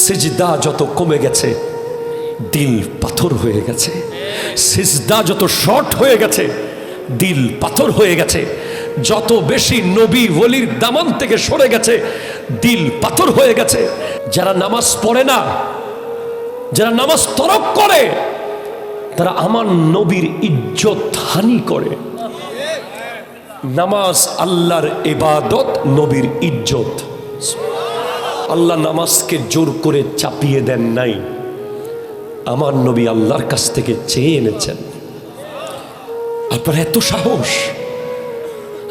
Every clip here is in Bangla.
সিজদা যত কমে গেছে দিল পাথর হয়ে গেছে, সিজদা যত শর্ট হয়ে গেছে দিল পাথর হয়ে গেছে, যত বেশি নবী ওলির দামান থেকে সরে গেছে দিল পাথর হয়ে গেছে। যারা নামাজ পড়ে না, যারা নামাজ তরক করে, তারা আমার নবীর ইজ্জত হানি করে। নামাজ আল্লাহর ইবাদত, নবীর ইজ্জত। আল্লাহ নামাজকে জোর করে চাপিয়ে দেন নাই, আমার নবী আল্লাহর কাছ থেকে চেয়ে এনেছেন। আপনার এত সাহস,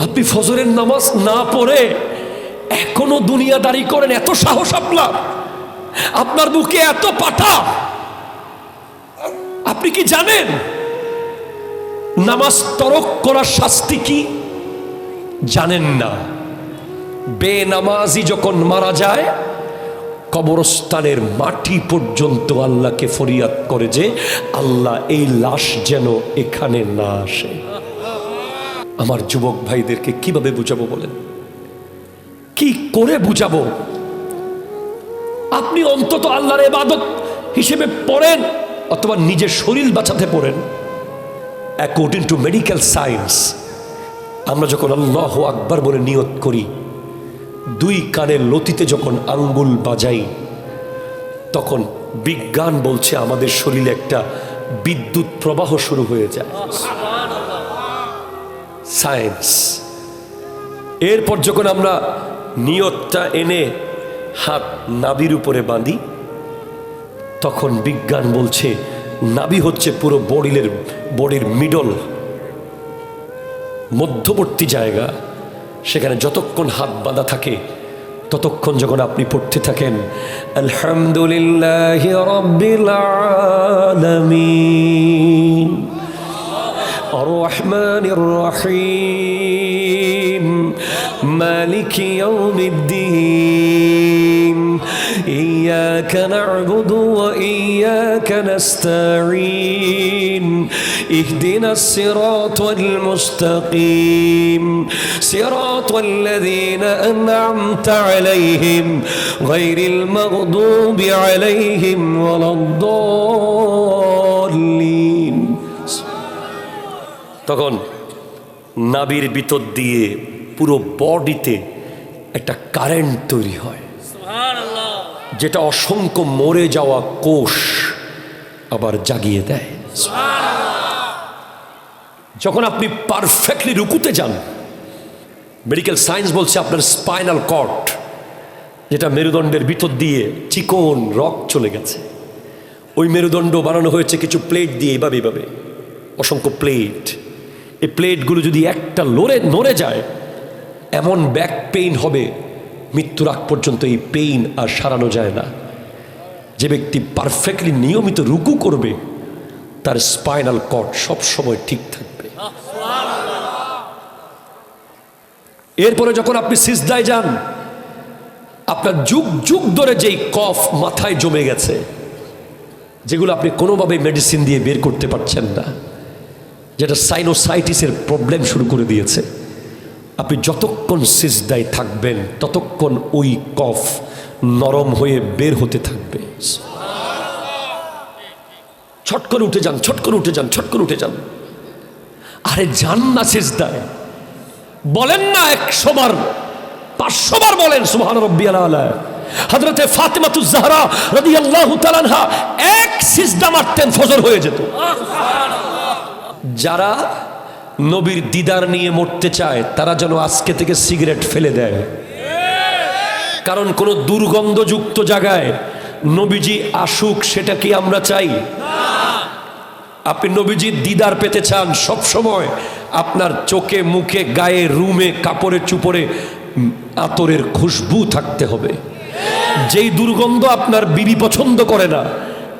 আপনি ফজরের নামাজ না পড়ে এখনো দুনিয়াদারি করেন, এত সাহস আপনার, আপনার বুকে এত পাটা। আপনি কি জানেন নামাজ তরক করার শাস্তি কি? জানেন না। বেনামাজি যখন মারা যায়, কবরস্থানের মাটি পর্যন্ত আল্লাহকে ফরিয়াদ করে যে আল্লাহ এই লাশ যেন এখানে না আসে। আমার যুবক ভাইদেরকে কিভাবে বুঝাবো বলেন? কি করে বুঝাবো? আপনি অন্তত আল্লাহর ইবাদত হিসেবে পড়েন, অথবা নিজের শরীর বাঁচাতে পড়েন। অ্যাকর্ডিং টু মেডিকেল সায়েন্স, আমরা যখন আল্লাহু আকবার বলে নিয়ত করি, দুই কানের লতিতে যখন আঙ্গুল বাজাই, তখন বিজ্ঞান বলছে আমাদের শরীরে একটা বিদ্যুৎ প্রবাহ শুরু হয়ে যায়। সায়েন্স। এরপর যখন আমরা নিয়তটা এনে হাত নাভির উপরে বাঁধি, তখন বিজ্ঞান বলছে নাভি হচ্ছে পুরো বডির মিডল, মধ্যবর্তী জায়গা। সেখানে যতক্ষণ হাত বাঁধা থাকে ততক্ষণ যখন আপনি পড়তে থাকেন আলহামদুলিল্লাহি রাব্বিল আলামিন আর রহমানির রহিম মালিকি ইয়াউমিদ্দিন ইয়্যাকা না'বুদু ওয়া ইয়্যাকা নাস্তাঈন ইহদিনাস সিরাতাল মুস্তাকিম সিরাতাল লাযীনা আন'আমতা আলাইহিম গায়রিল মাগদুবি আলাইহিম ওয়ালাদ-দাল্লিন। তখন নাভির ভিতর দিয়ে পুরো বডিতে একটা কারেন্ট তৈরি হয়, যেটা অসংখ্য মরে যাওয়া কোষ আবার জাগিয়ে দেয়। যখন আপনি পারফেক্টলি রুকুতে যান, মেডিকেল সায়েন্স বলছে আপনার স্পাইনাল কর্ড, যেটা মেরুদণ্ডের ভিতর দিয়ে চিকন রক চলে গেছে, ওই মেরুদণ্ড বানানো হয়েছে কিছু প্লেট দিয়ে, এভাবে অসংখ্য প্লেট। এই প্লেটগুলো যদি একটা নড়ে যায়, এমন ব্যাক পেইন হবে, মৃত্যুর আগ পর্যন্ত এই পেইন আর সারানো যায় না। যে ব্যক্তি পারফেক্টলি নিয়মিত রুকু করবে, তার স্পাইনাল কর্ড সব সময় ঠিক থাকবে। এরপরে যখন আপনি সিজদায় যান, আপনার যুগ যুগ ধরে যেই কফ মাথায় জমে গেছে, যেগুলো আপনি কোনোভাবে মেডিসিন দিয়ে বের করতে পারছেন না, যেটা সাইনোসাইটিসের প্রবলেম শুরু করে দিয়েছে, আপনি যতক্ষণ সিজদায় থাকবেন ততক্ষণ ওই কফ নরম হয়ে বের হতে থাকবে। ছট করে উঠে যান, ছট করে উঠে যান, ছট করে উঠে যান। আরে যান না সিজদায়, বলেন না 100 বার, 500 বার বলেন সুবহান রাব্বিয়াল আলা। হযরতে ফাতিমাতুজ জাহরা রাদিয়াল্লাহু তাআলা আনহা এক সিজদা মারতেন, ফজর হয়ে যেত। যারা নবীর দিদার নিয়ে মরতে চায়, তারা যেন আজকে থেকে সিগারেট ফেলে দেয়। কারণ কোন দুর্গন্ধযুক্ত জায়গায় নবীজি আসুক, সেটা কি আমরা চাই? আপনি নবীজির দিদার পেতে চান, সব সময় আপনার চোখে, মুখে, গায়ে, রুমে, কাপড়ে চুপড়ে আতরের খুশবু থাকতে হবে। যেই দুর্গন্ধ আপনার বিবি পছন্দ করে না,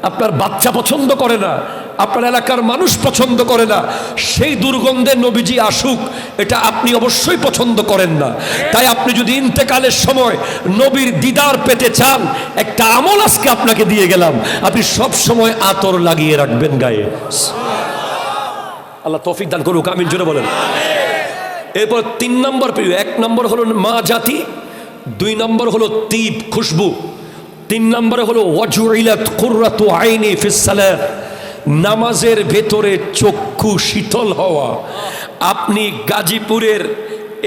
আপনার বাচ্চা পছন্দ করে না, আপনার এলাকার মানুষ পছন্দ করে না, সেই দুর্গন্ধে নবীজি আসুক, এটা আপনি অবশ্যই পছন্দ করেন না। তাই আপনি যদি ইন্তেকালের সময় নবীর দিদার পেতে চান, একটা আমল আজকে আপনাকে দিয়ে গেলাম, আপনি সব সময় আতর লাগিয়ে রাখবেন গায়ে। আল্লাহ তৌফিক দান করুক, আমিন জোরে বলেন। এরপর 3 নম্বর প্রিয়, 1 নম্বর হলো মা জাতি, 2 নম্বর হলো তিব, খুশবু, তিন নম্বরে হলো ওয়াজুইলাত কুররাতু আইনি ফিস সালাত, নামাজের ভেতরে চক্ষু শীতল হওয়া। আপনি গাজীপুরের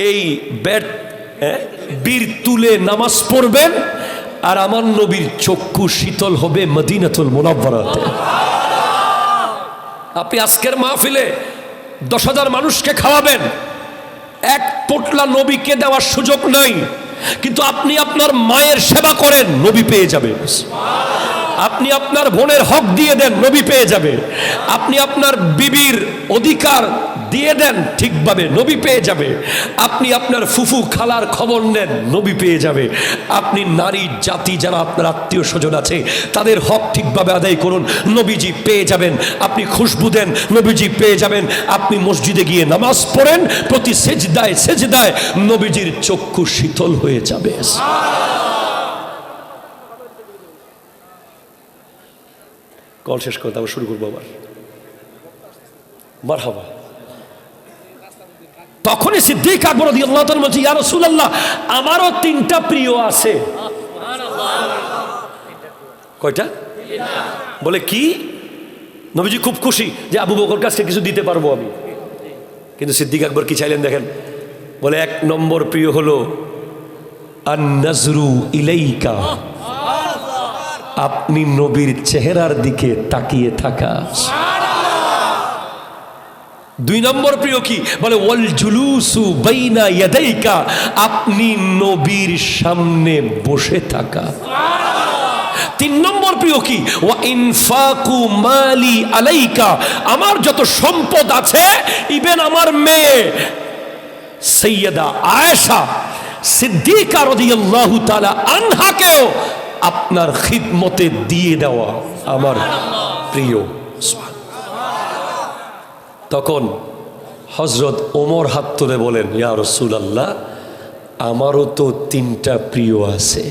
এই বীর তুলে নামাজ পড়বেন আর আমার নবীর চক্ষু শীতল হবে মদিনাতুল মুনাওয়ারাতে। আপনি আজকের মাহফিলে 10,000 মানুষকে খাওয়াবেন, এক পোটলা নবীকে দেওয়ার সুযোগ নাই, কিন্তু আপনি আপনার মায়ের সেবা করেন, নবী পেয়ে যাবে। আপনি আপনার বোনের হক দিয়ে দেন, নবী পেয়ে যাবে। আপনি আপনার বিবির অধিকার দিয়ে দেন ঠিকভাবে, নবী পেয়ে যাবে। আপনি আপনার ফুফু খালার খবর নেন, নবী পেয়ে যাবে। আপনি নারী জাতি যারা আপনার আত্মীয় স্বজন আছে তাদের হক ঠিকভাবে আদায় করুন, নবীজি পেয়ে যাবেন। আপনি খুশবু দেন, নবীজি পেয়ে যাবেন। আপনি মসজিদে গিয়ে নামাজ পড়েন, প্রতি সেজদায় সেজদায় নবীজির চক্ষু শীতল হয়ে যাবে। কল শেষ করতে আবার শুরু করবো আবার। মারহাবা। তখনই সিদ্দিক আকবর রাদিয়াল্লাহু তাআলা বলছে, ইয়া রাসূলুল্লাহ, আমারও 3টা প্রিয় আছে। কয়টা? বলে কি? নবীজি খুব খুশি যে আবু বকর কাছে কিছু দিতে পারবো আমি। কিন্তু সিদ্দিক আকবর কি চাইলেন দেখেন, বলে 1 নম্বর প্রিয় হলো আন নাজরু ইলাইকা, আপনি নবীর চেহারার দিকে তাকিয়ে থাকা। 2 নম্বর প্রিয় কি? বলে ওয়াল জুলুসু বাইনা ইয়াদাইকা, আপনি নবীর সামনে বসে থাকা। 3 নম্বর প্রিয় কি? ওয়া ইনফাকু মালি আলাইকা, আমার যত সম্পদ আছে, ইভেন আমার মেয়ে সাইয়্যিদা আয়েশা সিদ্দিকা রাদিয়াল্লাহু তাআলা আনহাকেও আপনার খিদমতে দিয়ে দেওয়া আমার প্রিয়। তখন হযরত ওমর হাত তুলে বলেন, ইয়া রাসূলুল্লাহ, আমারও তো 3টা প্রিয় আছে।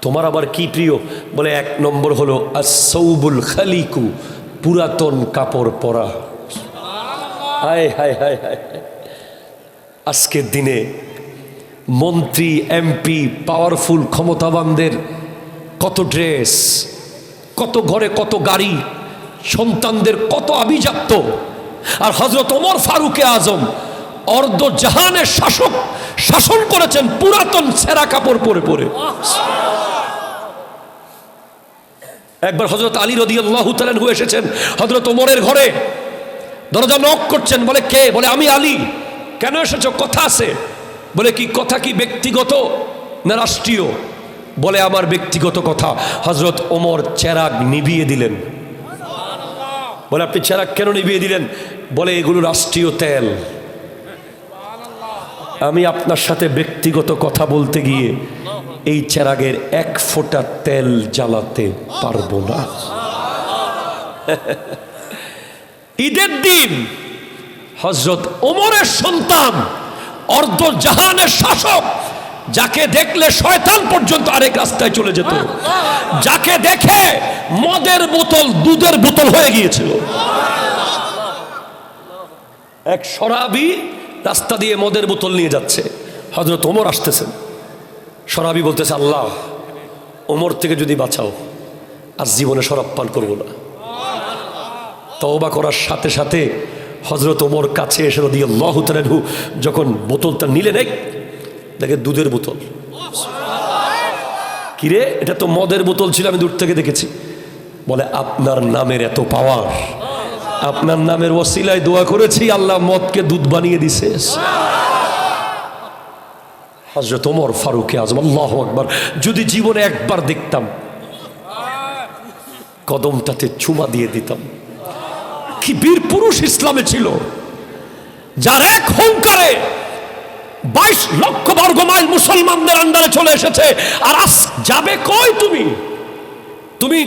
তোমার আবার কি প্রিয়? বলে 1 নম্বর হলো আস-সাউবুল খালিকু, পুরাতন কাপড় পরা। হায় হায় হায় হায়, আজকের দিনে মন্ত্রী, এমপি, পাওয়ারফুল ক্ষমতাবানদের কত ড্রেস, কত ঘরে কত গাড়ি, সন্তানদের কত আভিজাত্য। আর হযরত ওমর ফারুকে আজম অর্ধ জাহানের শাসক, শাসন করেছেন পুরাতন ছেঁড়া কাপড় পরে পরে। একবার হযরত আলী রাদিয়াল্লাহু তাআলা আনহু এসেছেন হযরত ওমরের ঘরে, দরজা নক করছেন। বলে কে? বলে আমি আলী। কেন এসেছো? কথা আছে। বলে কি কথা? কি ব্যক্তিগত না রাষ্ট্রীয়? বলে আমার ব্যক্তিগত কথা। হযরত ওমর চেরাগ নিভিয়ে দিলেন। বলে আপনি চেরাগ কেন নিভিয়ে দিলেন? বলে এগুলো রাষ্ট্রীয় তেল, আমি আপনার সাথে ব্যক্তিগত কথা বলতে গিয়ে এই চেরাগের 1 ফোঁটা তেল জ্বালাতে পারবো না। ঈদের দিন হযরত ওমরের সন্তান, অর্ধ জাহানের শাসক, যাকে দেখলে শয়তান পর্যন্ত আরেক রাস্তায় চলে যেত, যাকে দেখে মদের বোতল দুধের বোতল হয়ে গিয়েছিল। এক শরাবি রাস্তা দিয়ে মদের বোতল নিয়ে যাচ্ছে, হযরত ওমর আসতেছেন। শরাবি বলতেছে, আল্লাহ, ওমর থেকে যদি বাঁচাও, আর জীবনে শরাব পান করবো না। তওবা করার সাথে সাথে হযরত ওমর কাছে এসে রাদিয়াল্লাহু তাআলা আনহু যখন বোতলটা নিলেন, দেখে দুধের বোতল। কিরে, এটা তো মদের বোতল ছিল, আমি দূর থেকে দেখেছি। বলে আপনার নামের এত পাওয়ার, আপনার নামের ওসিলায় দোয়া করেছি, আল্লাহ মদকে দুধ বানিয়ে দিছে। হযরত ওমর ফারুকে আজম, আল্লাহু আকবার, যদি জীবনে একবার দেখতাম, কদমটাতে চুমা দিয়ে দিতাম। কি বীর পুরুষ ইসলামে ছিল, যার এক হুঙ্কারে 22 লক্ষ বর্গ মাইল মুসলমানদের আন্ডারে চলে এসেছে। আর যাবে কই? তুমি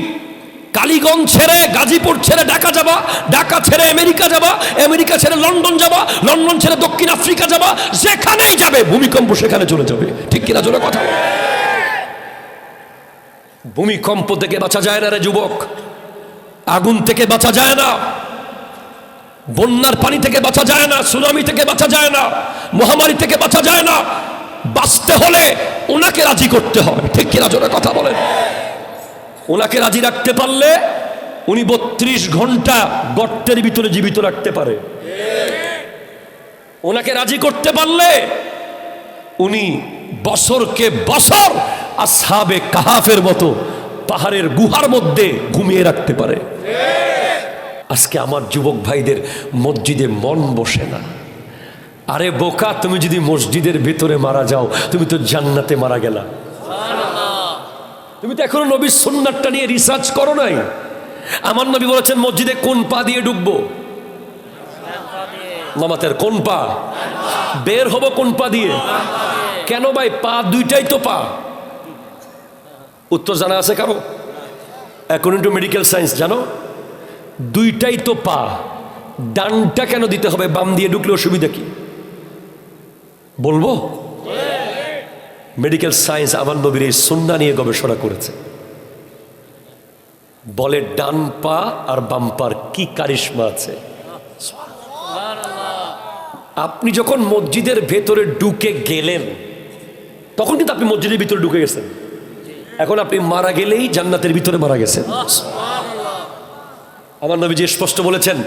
কালীগঞ্জ ছেড়ে, গাজীপুর ছেড়ে ঢাকা যাবা, ঢাকা ছেড়ে আমেরিকা যাবা, আমেরিকা ছেড়ে লন্ডন যাবা, লন্ডন ছেড়ে দক্ষিণ আফ্রিকা যাবা, যেখানেই যাবে ভূমিকম্প সেখানে চলে যাবে। ঠিক কিনা? জোরে কথা। ভূমিকম্প থেকে বাঁচা যায় না রে যুবক, আগুন থেকে বাঁচা যায় না, বন্যার পানি থেকে বাঁচা যায় না, সুনামি থেকে বাঁচা যায় না, মহামারী থেকে বাঁচা যায় না। বাঁচতে হলে ওনাকে রাজি করতে হয়, ঠিক কিনা জোরে কথা বলেন। ওনাকে রাজি রাখতে পারলে উনি 32 ঘন্টা গর্তের ভিতরে জীবিত রাখতে পারে। ওনাকে রাজি করতে পারলে উনি বছরকে বছর আসহাবে কাহাফের মতো পাহাড়ের গুহার মধ্যে ঘুমিয়ে রাখতে পারে। আজকে আমার যুবক ভাইদের মসজিদে মন বসে না। আরে বোকা, তুমি যদি মসজিদের ভিতরে মারা যাও তুমি তো জান্নাতে মারা গেলা। তুমি তো এখনো নবীর সুন্নাতটা নিয়ে রিসার্চ করো নাই। আমার নবী বলেছেন মসজিদে কোন পা দিয়ে ঢুকবো? নামাতের কোন পা? বের হব কোন পা দিয়ে? কেন ভাই? পা দুইটাই তো পা। উত্তর জানা আছে কারো? অ্যাকর্ডিং টু মেডিকেল সায়েন্স জানো দুইটাই তো পা। ডানটা কেন দিতে হবে? বাম দিয়ে ঢুকলে অসুবিধা কি বলবো? মেডিকেল সায়েন্স আমার নবীর এই সুন্নাহ নিয়ে গবেষণা করেছে, বলে ডান পা আর বাম পার কি কারিশমা আছে। আপনি যখন মসজিদের ভেতরে ঢুকে গেলেন তখন কিন্তু আপনি মসজিদের ভিতরে ঢুকে গেছেন। এখন আপনি মারা গেলেই জান্নাতের ভিতরে মারা গেছেন। আমার নবী যে স্পষ্ট বলেছেন,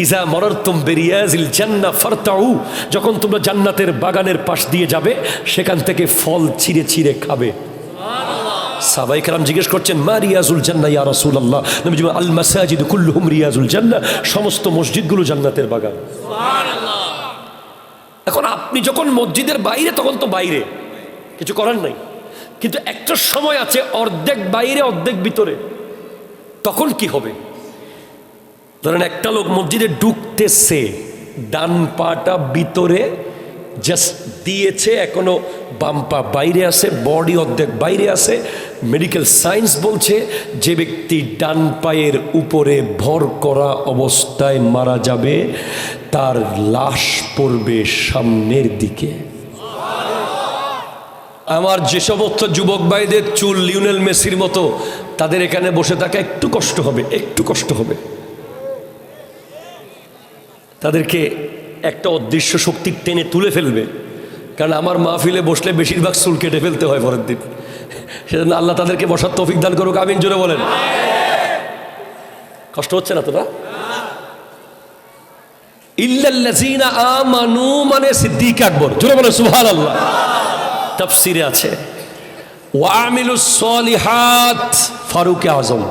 ইজা মারারতুম বিরিয়াজিল জান্নাহ ফারতাউ, যখন তোমরা জান্নাতের বাগানের পাশ দিয়ে যাবে সেখান থেকে ফল ছিঁড়ে ছিঁড়ে খাবে। সাহাবায়ে কেরাম জিজ্ঞেস করছেন, মা রিয়াজুল জান্নাহ ইয়া রাসূলুল্লাহ? নবীজি বলেন, আল মাসাজিদু কুল্লুহুম রিয়াজুল জান্নাহ, সমস্ত মসজিদগুলো জান্নাতের বাগান। সুবহানাল্লাহ। এখন আপনি যখন মসজিদের বাইরে তখন তো বাইরে, কিছু করার নাই, কিন্তু একটা সময় আছে অর্ধেক বাইরে অর্ধেক ভিতরে, তখন কি হবে? ধরেন একটা লোক মসজিদে ঢুকতেছে, ডান পাটা ভিতরে জাস্ট দিয়েছে, এখনো বাম পা বাইরে আছে, বডি অর্ধেক বাইরে আছে। মেডিকেল সায়েন্স বলছে যে ব্যক্তি ডান পায়ের উপরে ভর করা অবস্থায় মারা যাবে তার লাশ পড়বে সামনের দিকে। আমার যে সমস্ত যুবক ভাইদের চুল লিওনেল মেসির মতো, তাদের এখানে বসে থাকা একটু কষ্ট হবে, একটু কষ্ট হবে। তাদেরকে একটা অদৃশ্য শক্তি টেনে তুলে ফেলবে, কারণ আমার মাহফিলে বসলে বেশিরভাগ চুল কেটে ফেলতে হয় পরের দিন। সেজন্য আল্লাহ তাদেরকে বসার তৌফিক দান করুক, আমিন জোরে বলেন। কষ্ট হচ্ছে না তোরা? ইল্লাল্লাযীনা আমানু মানে সিদ্দিক আকবর, জোরে বলেন সুবহানাল্লাহ। তাফসীরে আছে ওয়া আমিলুস সলিহাত ফারুক আযম,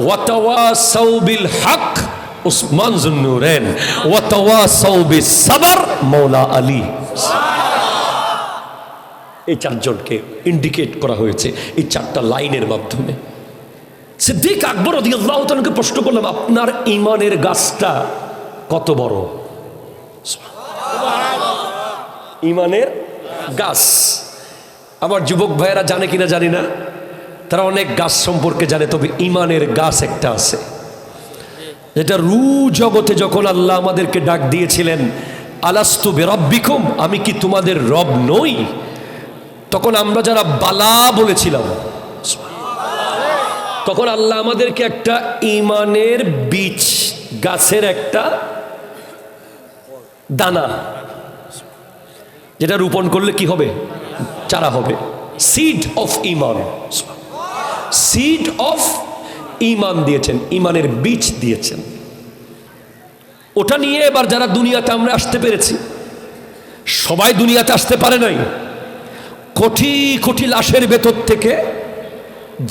ওয়া তাওয়াসাউ বিল হক উসমান যুন্নুরাইন, ওয়া তাওয়াসাউ বিস সাবর মাওলা আলী। এই চারজনকে ইন্ডিকেট করা হয়েছে এই চারটা লাইনের মাধ্যমে। সিদ্দিক আকবর রাদিয়াল্লাহু তাআলাকে প্রশ্ন করলাম, আপনার ঈমানের গাছটা কত বড়? ঈমানের গাছ। আমার যুবক ভাইয়েরা জানে কিনা জানি না, তারা অনেক গাছ সম্পর্কে জানে, তবে ঈমানের গাছ একটা আছে যেটা রু জগতে যখন আল্লাহ আমাদেরকে ডাক দিয়েছিলেন, আলাস্তু বিরাব্বিকুম, আমি কি তোমাদের রব নই, তখন আমরা যারা বালা বলেছিলাম, তখন আল্লাহ আমাদেরকে একটা ঈমানের বীজ গাছের একটা দানা, যেটা রোপণ করলে কি হবে? চারা হবে। সিড অফ ঈমান, সিড অফ ঈমান দিয়েছেন, ঈমানের বীজ দিয়েছেন। ওটা নিয়ে এবার যারা দুনিয়াতে আমরা আসতে পেরেছি, সবাই দুনিয়াতে আসতে পারে নাই। কোটি কোটি লাশের ভেতর থেকে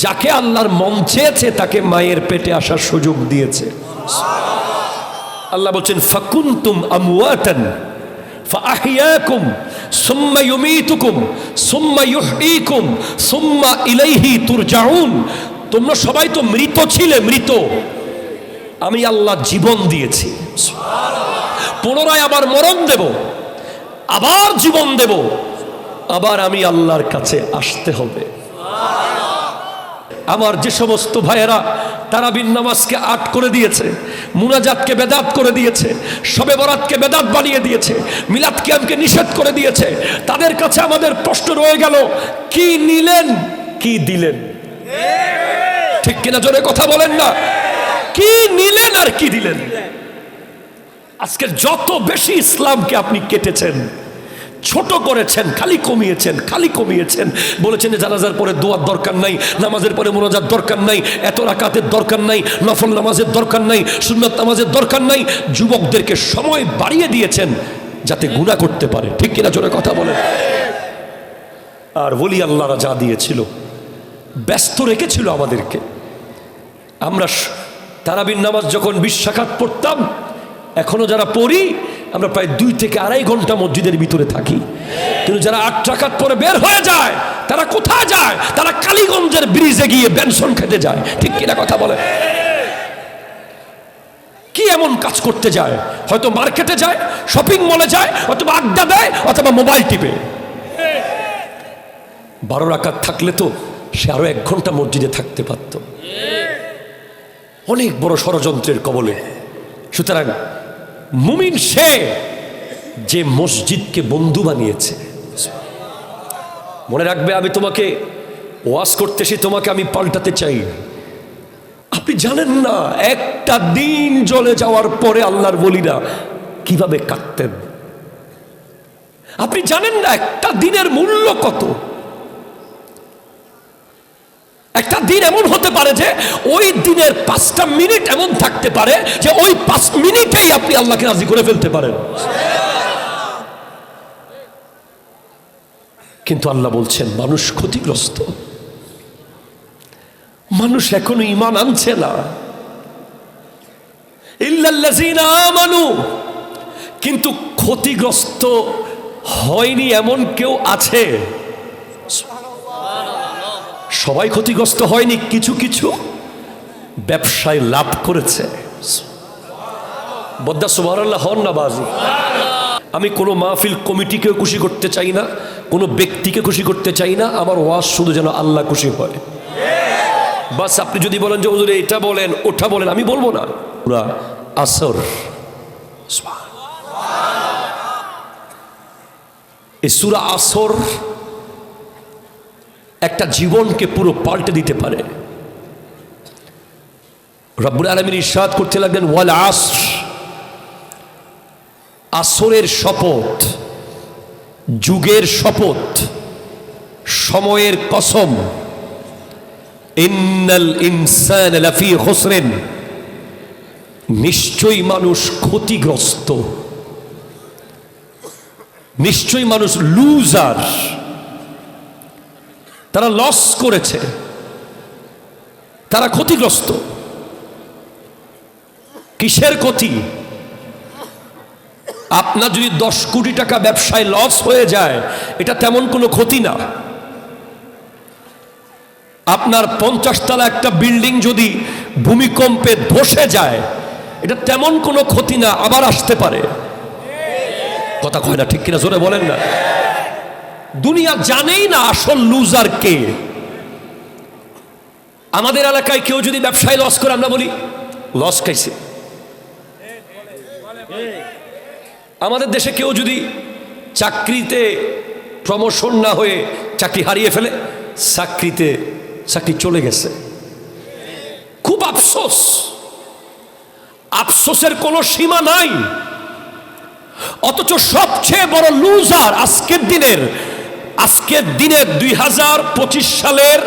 যাকে আল্লাহর মন চেয়েছে তাকে মায়ের পেটে আসার সুযোগ দিয়েছে। আল্লাহ বলছেন, ফাকুনতুম আমওয়াতান ফাআহইয়াকুম সুম্মা ইউমীতুকুম সুম্মা ইউহয়ীকুম সুম্মা ইলাইহি তুরজাউন। তোমরা সবাই তো মৃত ছিলে, মৃত, আমি আল্লাহ জীবন দিয়েছি, পুনরায় আবার মরণ দেব, আবার জীবন দেব, আবার আমি আল্লাহর কাছে আসতে হবে। আমার যে সমস্ত ভাইয়েরা তারাবির নামাজকে ৮ করে দিয়েছে, মুনাজাতকে বেদাত করে দিয়েছে, শবে বরাতকে বেদাত বানিয়ে দিয়েছে, মিলাদ কিয়ামকে নিষেধ করে দিয়েছে, তাদের কাছে আমাদের প্রশ্ন রয়ে গেল, কি নিলেন কি দিলেন? ঠিক কিনা জোরে কথা বলেন না? কি নিলেন আর কি দিলেন? আজকে যত বেশি ইসলামকে আপনি কেটেছেন, ছোট করেছেন, খালি কমিয়েছেন। বলেছেন যে জানাজার পরে দোয়ার দরকার নাই, নামাজের পরে মোনাজাত দরকার নাই, এত রাকাতের দরকার নাই, নফল নামাজের দরকার নাই, সুন্নাত নামাজের দরকার নাই। যুবকদেরকে সময় বাড়িয়ে দিয়েছেন যাতে গুনাহ করতে পারে। ঠিক কিনা জোরে কথা বলেন। আর ওলি আল্লাহরা যা দিয়েছিল, ব্যস্ত রেখেছিল আমাদেরকে। আমরা তারাবির নামাজ যখন 20 রাকাত পড়তাম, এখনো যারা পড়ি আমরা প্রায় 2 থেকে আড়াই ঘন্টা মসজিদের ভিতরে থাকি। কিন্তু যারা 8 রাকাত পরে বের হয়ে যায়, তারা কোথায় যায়? তারা কালীগঞ্জের ব্রিজে গিয়ে বেনসন খেতে যায়। ঠিক কিনা কথা বলে? কি এমন কাজ করতে যায়? হয়তো মার্কেটে যায়, শপিং মলে যায়, অথবা আড্ডা দেয়, অথবা মোবাইল টিপে। 12 রাকাত থাকলে তো সে আরো 1 ঘন্টা মসজিদে থাকতে পারত। অনেক বড় ষড়যন্ত্রের কবলে। সুতরাং মুমিন সে যে মসজিদকে বন্ধু বানিয়েছে। মনে রাখবে, আমি তোমাকে ওয়াজ করতেছি, তোমাকে আমি পাল্টাতে চাই। আপনি জানেন না একটা দিন জ্বলে যাওয়ার পরে আল্লাহর ওলিরা কিভাবে কাটতেন। আপনি জানেন না একটা দিনের মূল্য কত। একটা দিন এমন হতে পারে যে ওই দিনের 5টা মিনিট এমন থাকতে পারে যে ওই 5 মিনিটেই আপনি আল্লাহকে রাজি করে ফেলতে পারেন। কিন্তু আল্লাহ বলছেন মানুষ ক্ষতিগ্রস্ত, মানুষ এখনো ঈমান আনছে না। ইল্লাল্লাযীনা আমানু, কিন্তু ক্ষতিগ্রস্ত হয়নি এমন কেউ আছে? সবাই ক্ষতিগ্রস্ত হয়নি, কিছু কিছু ব্যবসায় লাভ করেছে। বদ্দা সুবহানাল্লাহ হন না বাজি। আমি কোনো মাহফিল কমিটিকেও খুশি করতে চাই না, কোনো ব্যক্তিকে খুশি করতে চাই না। আমার ওয়াজ শুধু যেন আল্লাহ খুশি হয়। বাস আপনি যদি বলেন যে হুজুর এটা বলেন ওটা বলেন, আমি বলবো না। সূরা আসর, এই সূরা আসর একটা জীবনকে পুরো পাল্টে দিতে পারে। রব্বুল আলামিন ইরশাদ করতে লাগলেন ওয়াল আসর, আসরের শপথ, যুগের শপথ, সময়ের কসম। ইন্নাল ইনসানা লাফি খুসরিন, নিশ্চয়ই মানুষ ক্ষতিগ্রস্ত, নিশ্চয়ই মানুষ লুজার, তারা লস করেছে, তারা ক্ষতিগ্রস্ত। কিসের ক্ষতি? আপনার যদি 10 কোটি টাকা ব্যবসায় লস হয়ে যায়, এটা তেমন কোনো ক্ষতি না। আপনার 50 তলা একটা বিল্ডিং যদি ভূমিকম্পে ধসে যায়, এটা তেমন কোনো ক্ষতি না, আবার আসতে পারে। কথা কয় না, ঠিক কিনা জোরে বলেন না। দুনিয়া জানেই না আসল লুজার কে। আমাদের এলাকায় কেউ যদি ব্যবসায় লস করে, আমরা বলি লস খাইছে। আমাদের দেশে কেউ যদি চাকরিতে প্রমোশন না হয়ে চাকরি হারিয়ে ফেলে, চাকরি চলে গেছে, খুব আফসোস। আফসোসের কোনো সীমা নাই। অথচ সবচেয়ে বড় লুজার আজকের দিনের 2025 সালের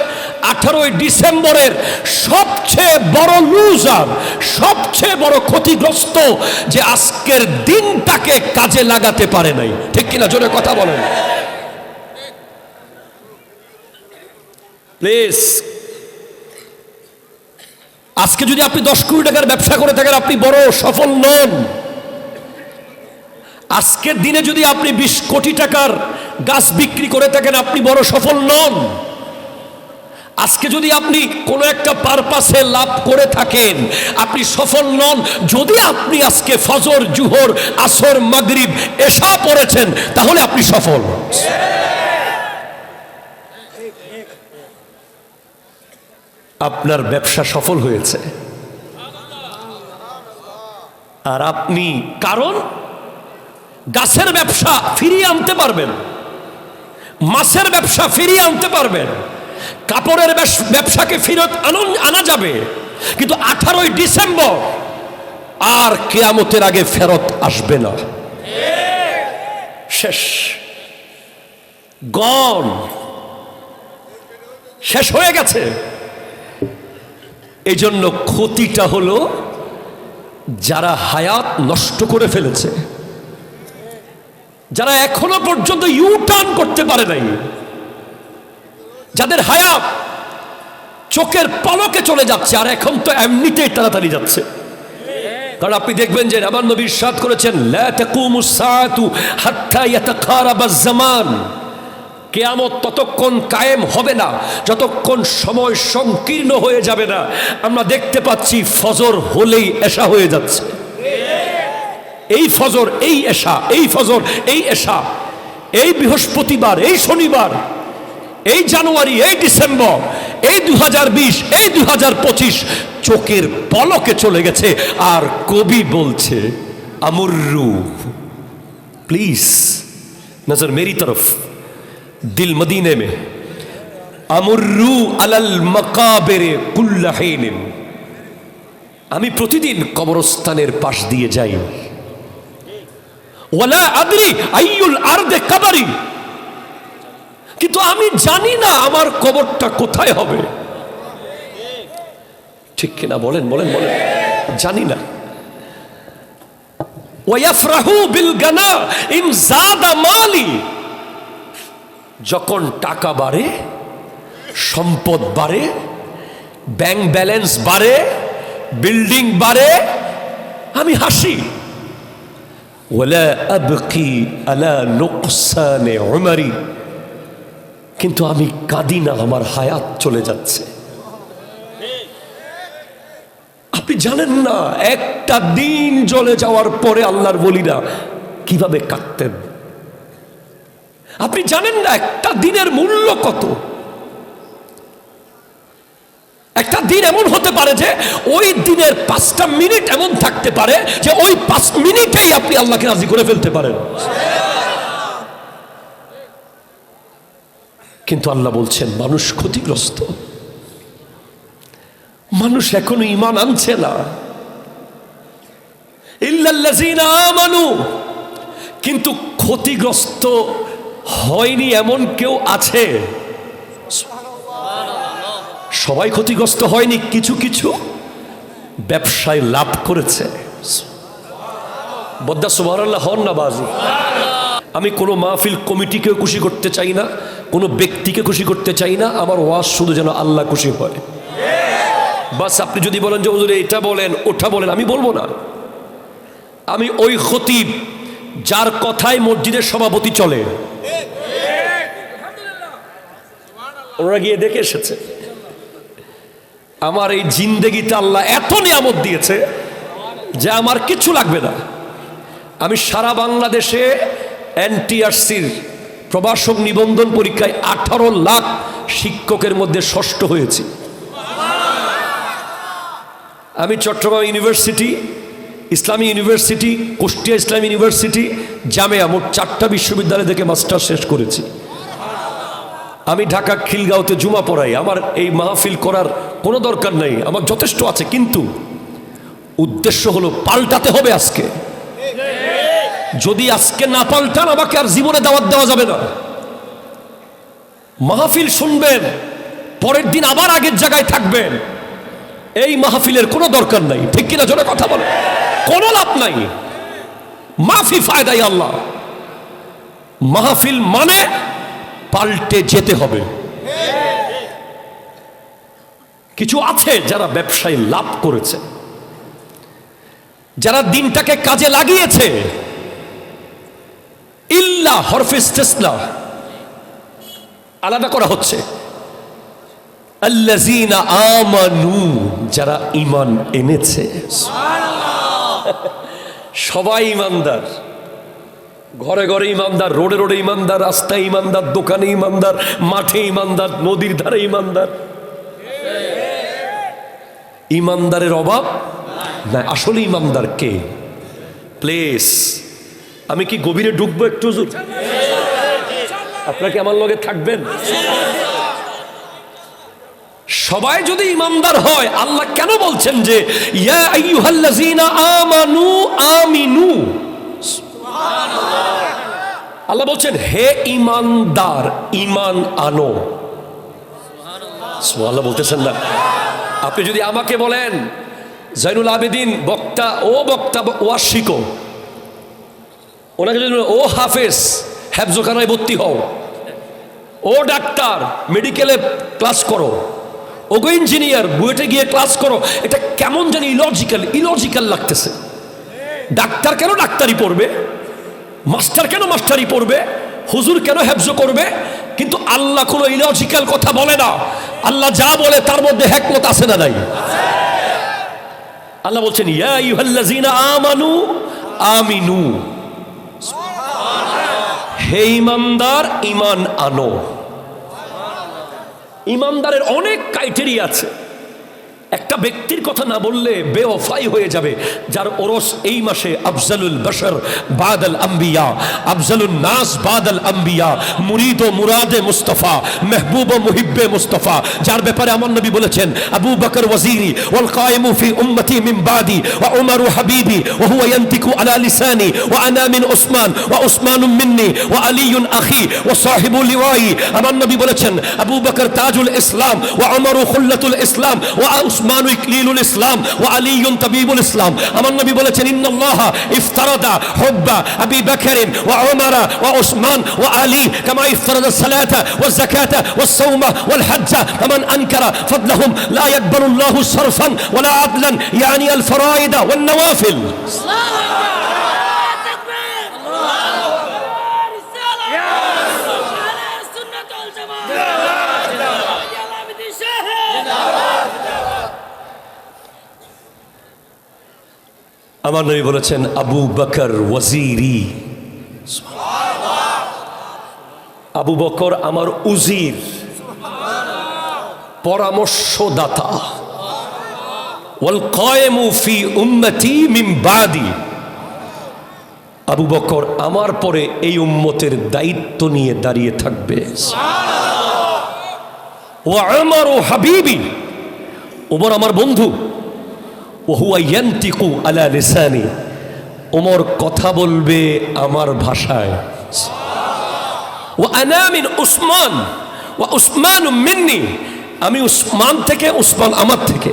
18ই ডিসেম্বরের সবচেয়ে বড় লুজার, সবচেয়ে বড় ক্ষতিগ্রস্ত যে আজকের দিনটাকে কাজে লাগাতে পারে নাই। ঠিক কিনা জোরে কথা বলেন প্লিজ। আজকে যদি আপনি 10 কোটি টাকার ব্যবসা করে থাকেন, আপনি বড় সফল নন। আজকের দিনে যদি আপনি 20 কোটি টাকার গাছ বিক্রি করে থাকেন, আপনি বড় সফল নন। আজকে যদি আপনি কোনো একটা পারপাসে লাভ করে থাকেন, আপনি সফল নন। যদি আপনি আজকে ফজর, জুহর, আসর, মাগরিব, এশা পড়েছেন, তাহলে আপনি সফল। আপনার ব্যবসা সফল হয়েছে। আর আপনি, কারণ গাছের ব্যবসা ফিরিয়ে আনতে পারবেন, মাছের ব্যবসা ফিরিয়ে আনতে পারবেন, কাপড়ের ব্যবসাকে ফিরত আনা যাবে, কিন্তু 18ই ডিসেম্বর আর কিয়ামতের আগে ফেরত আসবে না। শেষ। গন, শেষ হয়ে গেছে। এই জন্য ক্ষতিটা হলো যারা হায়াত নষ্ট করে ফেলেছে, যারা এখনো পর্যন্ত ইউ টার্ন করতে পারে নাই, যাদের হায়াত চোখের পলকে চলে যাচ্ছে, আর এখন তো এমনিতেই তাড়াতাড়ি যাচ্ছে। কারণ আপনি দেখবেন যে আমার নবী ইরশাদ করেছেন, লা তাকুমুস সাআতু হাত্তা ইয়াতাকারাবাজ জামান, কিয়ামত ততক্ষণ কায়েম হবে না যতক্ষণ সময় সংকীর্ণ হয়ে যাবে না। আমরা দেখতে পাচ্ছি ফজর হলেই এশা হয়ে যাচ্ছে, এই ফজর এই এশা, এই ফজর এই এশা, এই বৃহস্পতিবার এই শনিবার, এই জানুয়ারি এই ডিসেম্বর, এই 2020 এই 2025 চোখের পলকে চলে গেছে। আর কবি বলছে আমুররু, প্লিজ নজর মেরি তরফ, দিল মদিনে মে, আমুররু আলাল মাকাবিরে কুল্লা হিন, আমি প্রতিদিন কবরস্থানের পাশ দিয়ে যাই, ওয়ালা আদরি আইয়ুল আরদে কবরি, কিন্তু আমি জানি না আমার কবরটা কোথায় হবে। ঠিক কিনা বলেন বলেন বলেন, জানি না। ওয়াফরাহু বিল গানা ইন যাদা মালি, যখন টাকা বাড়ে, সম্পদ বাড়ে, ব্যাংক ব্যালেন্স বাড়ে, বিল্ডিং বাড়ে, আমি হাসি। ওয়ালা আবকি আলা নুকসানে উমরি, কিন্তু আমি কাঁদি না আমার হায়াত চলে যাচ্ছে। আপনি জানেন না একটা দিন চলে যাওয়ার পরে আল্লাহর ওলিরা কিভাবে কাঁদতেন। আপনি জানেন না একটা দিনের মূল্য কত। একটা দিন এমন হতে পারে যে ওই দিনের 5টা মিনিট এমন থাকতে পারে যে ওই 5 মিনিটেই আপনি আল্লাহকে রাজি করে ফেলতে পারেন। কিন্তু আল্লাহ বলছেন মানুষ ক্ষতিগ্রস্ত, মানুষ এখনো ঈমান আনছে না। ইল্লাল্লাযীনা আমানু, কিন্তু ক্ষতিগ্রস্ত হয়নি এমন কেউ আছে? সবাই ক্ষতিগ্রস্ত হয়নি, কিছু কিছু ব্যবসায় লাভ করেছে। বদ্দা সুবহানাল্লাহ হন না বাজি। আমি কোনো মাহফিল কমিটিকেও খুশি করতে চাই না, কোনো ব্যক্তিকে খুশি করতে চাই না, আমার ওয়াজ শুধু যেন আল্লাহ খুশি হয়। বাস আপনি যদি বলেন যে হুজুর এটা বলেন ওটা বলেন, আমি বলবো না। আমি ওই খতিব যার কথায় মসজিদের সভাপতি চলে, ওরা গিয়ে দেখে এসেছে। আমার এই জিন্দেগিতে আল্লাহ এত নিয়ামত দিয়েছে যে আমার কিছু লাগবে না। আমি সারা বাংলাদেশে এনটিআরসির প্রভাষক নিবন্ধন পরীক্ষায় 18 লাখ শিক্ষকের মধ্যে ষষ্ঠ হয়েছি। আমি চট্টগ্রাম ইউনিভার্সিটি, ইসলামী ইউনিভার্সিটি, কুষ্টিয়া ইসলামী ইউনিভার্সিটি, জামিয়া, মোট 4টা বিশ্ববিদ্যালয় থেকে মাস্টার শেষ করেছি। আমি ঢাকা খিলগাঁওতে জুমা পড়াই। আমার এই মাহফিল করার কোনো দরকার নাই, আমার যথেষ্ট আছে। কিন্তু উদ্দেশ্য হলো পাল্টাতে হবে আজকে। যদি আজকে না পাল্টান আমাকে আর জীবনে দাওয়াত দেওয়া যাবে না। মাহফিল শুনবেন, পরের দিন আবার আগের জায়গায় থাকবেন, এই মাহফিলের কোনো দরকার নাই। ঠিক কিনা জোরে কথা বলে, কোনো লাভ নাই। মাফি ফায়দাই আল্লাহ। মাহফিল মানে পাল্টে যেতে হবে। কিছু আছে যারা ব্যবসায় লাভ করেছে, যারা দিনটাকে কাজে লাগিয়েছে। ইল্লা হরফে ইস্তিসনা আলাদা করা হচ্ছে। আল্লাযীনা আমানু, যারা ঈমান এনেছে। সবাই ঈমানদার, ঘরে ঘরে ঈমানদার, রোডে রোডে ঈমানদার, রাস্তায় ঈমানদার, দোকানে ঈমানদার, মাঠে ঈমানদার, নদীর ধারে ঈমানদার। ঈমানদারের অভাব না। আসলে ঈমানদার কে? প্লিজ, আমি কি গভীরে ঢুকবো একটু? আপনারা কি আমার লগে থাকবেন? সবাই যদি ঈমানদার হয়, আল্লাহ কেন বলছেন যে ইয়া আইয়ুহাল্লাযীনা আমানু আমিনু? আল্লাহ বলছেন হে ইমানদার ইমান আনো। সুবহানাল্লাহ বলতেছেন না? আপনি যদি আমাকে বলেন জয়নুল আবেদিন বক্তা, ও বক্তা ওয়াজ শিখো, ওনাকে যদি ও হাফেজ হেফজখানায় ভর্তি হও, ও ডাক্তার মেডিকেলে ক্লাস করো, ওগো ইঞ্জিনিয়ার বুয়েটে গিয়ে ক্লাস করো, এটা কেমন জানি ইলজিক্যাল লাগতেছে। ডাক্তার কেন ডাক্তারি পড়বে, মাস্টার কেন মাস্টারি পড়বে, হুজুর কেন হেফজ করবে? কিন্তু আল্লাহ কোনো ইলজিক্যাল কথা বলে না। আল্লাহ যা বলে তার মধ্যে হিকমত আছে না নাই? আল্লাহ বলছেন ইয়া আইয়ুহাল্লাযীনা আমানু আমিনু, হে ইমানদার ইমান আনো। ইমানদারের অনেক ক্রাইটেরিয়া আছে। একটা ব্যক্তির কথা না বললে বেওয়াফাই হয়ে যাবে, যার ওরস এই মাসে আফজালুল বাশার বাদাল আম্বিয়া, আফজালুন নাস বাদাল আম্বিয়া, মুরিদ ও মুরাদে মুস্তাফা, মেহবুব ও মুহিব্বে মুস্তাফা, যার ব্যাপারে আমার নবী বলেছেন আবু বকর ওয়াজিরি ওয়াল কায়েমু ফি উম্মতি মিন বাদি ওয়া উমরু হাবিবি ওয়া হুয়া ইয়ান্তিকু আলা লিসানি ওয়া আনা মিন উসমান ওয়া উসমানুম মিন্নি ওয়া আলিয়ুন আখি ওয়া সাহিবু লিওয়াই। আমার নবী বলেছেন আবু বকর তাজুল ইসলাম ওয়া উমরু খুল্লাতুল ইসলাম ওয়া উসমানু ইকলিলুল ইসলাম ওয়া আলিয়ুন তাবিবুল ইসলাম। আমার নবী বলেছেন ইন্নাল্লাহা ইফতারাদা হুব্বা আবি বকর ওয়া উমর ওয়া উসমান ওয়া আলী কামা ইফতারাদা সালাতা ওয়া যাকাতা ওয়া সাওমা ওয়াল হজ্জা ফামান আনকারা ফাদলাহুম লা ইয়াকবালু আল্লাহু সারফান ওয়ালা আদলান ইয়ানি আল ফরাইদ ওয়ান নওয়াফিল। আমার নবী বলেছেন আবু বকর ওয়াজিরি, আবু বকর আমার উজির, পরামর্শদাতা, ওয়াল কায়েমু ফি উম্মতি মিন বাদি, আবু বকর আমার পরে এই উম্মতের দায়িত্ব নিয়ে দাঁড়িয়ে থাকবে। ওয়া উমরু হাবিবি, ওমর আমার বন্ধু, ওয়া হুয়া ইয়ান্তিকু আলা লিসানি, ওমর কথা বলবে আমার ভাষায়। ওয়া আনা মিন উসমান ওয়া উসমানু মিন্নি, আমি উসমান থেকে, উসমান আমার থেকে।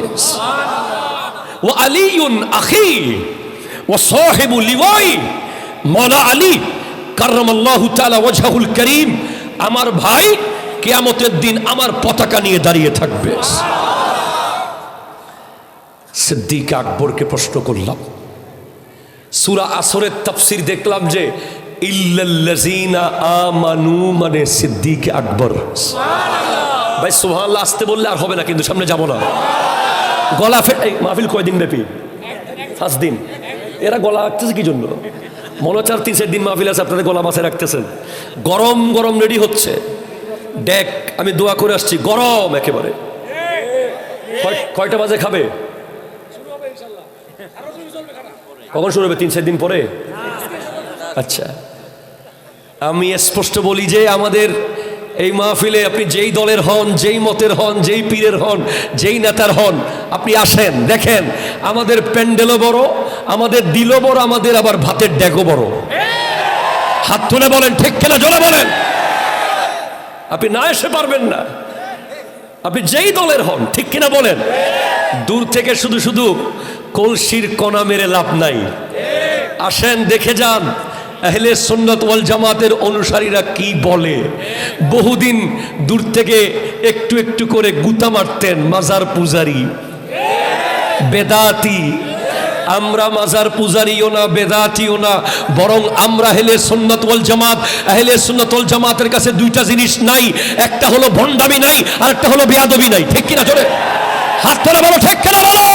ওয়া আলিয়ুন আখি ওয়া সাহিবু লিওয়াই, মাওলা আলী কাররামাল্লাহু তাআলা ওয়াজহুল করিম আমার ভাই, কিয়ামতের দিন আমার পতাকা নিয়ে দাঁড়িয়ে থাকবে। সিদ্দিক আকবরকে প্রশ্ন করলাম, সূরা আসরের তাফসীর দেখলাম যে ইল্লাল্লাযীনা আমানু মানে সিদ্দিক আকবর। ভাই সুবহানাল্লাহ আসতে বললে আর হবে না, কিন্তু সামনে যাব না। গলা এই মাহফিল কয়দিন ব্যাপী? 5 দিন। এরা গলা রাখতেছে কি জন্য? মনে হচ্ছে আর 3-4 দিন মাহফিল আছে, আপনাদের গলা বাঁচায় রাখতেছেন। গরম গরম রেডি হচ্ছে ডেক, আমি দোয়া করে আসছি, গরম একেবারে। কয়টা বাজে খাবে? কখন শুরু হবে? 3-4 দিন পরে। আচ্ছা, আমি স্পষ্ট বলি যে আমাদের এই মাহফিলে আপনি যেই দলের হন, যেই মতের হন, যেই পীরের হন, যেই নেতার হন, আপনি আসেন, দেখেন আমাদের প্যান্ডেলও বড়, আমাদের দিলও বড়, আমাদের আবার ভাতের ডেকও বড়। হাত তুলে বলেন ঠিক কিনা, জোরে বলেন। আপনি না এসে পারবেন না, আপনি যেই দলের হন, ঠিক কিনা বলেন। দূর থেকে শুধু শুধু কলসির কণা মেরে লাভ নাই। আসেন, দেখে যান আহলে সুন্নাত ওয়াল জামাতের অনুসারীরা কি বলে। বহুদিন দূর থেকে একটু একটু করে গুতা মারতেন মাজার পূজারি, বেদাতি। আমরা মাজার পূজারিও না, বেদাতিও না, বরং আমরা আহলে সুন্নাত ওয়াল জামাত। আহলে সুন্নাত ওয়াল জামাতের কাছে দুইটা জিনিস নাই, একটা হলো ভণ্ডামি নাই, আর একটা হলো বেয়াদবি নাই। ঠিক কিনা চলে? হাত ধরে বলো ঠিক কিনা বলো।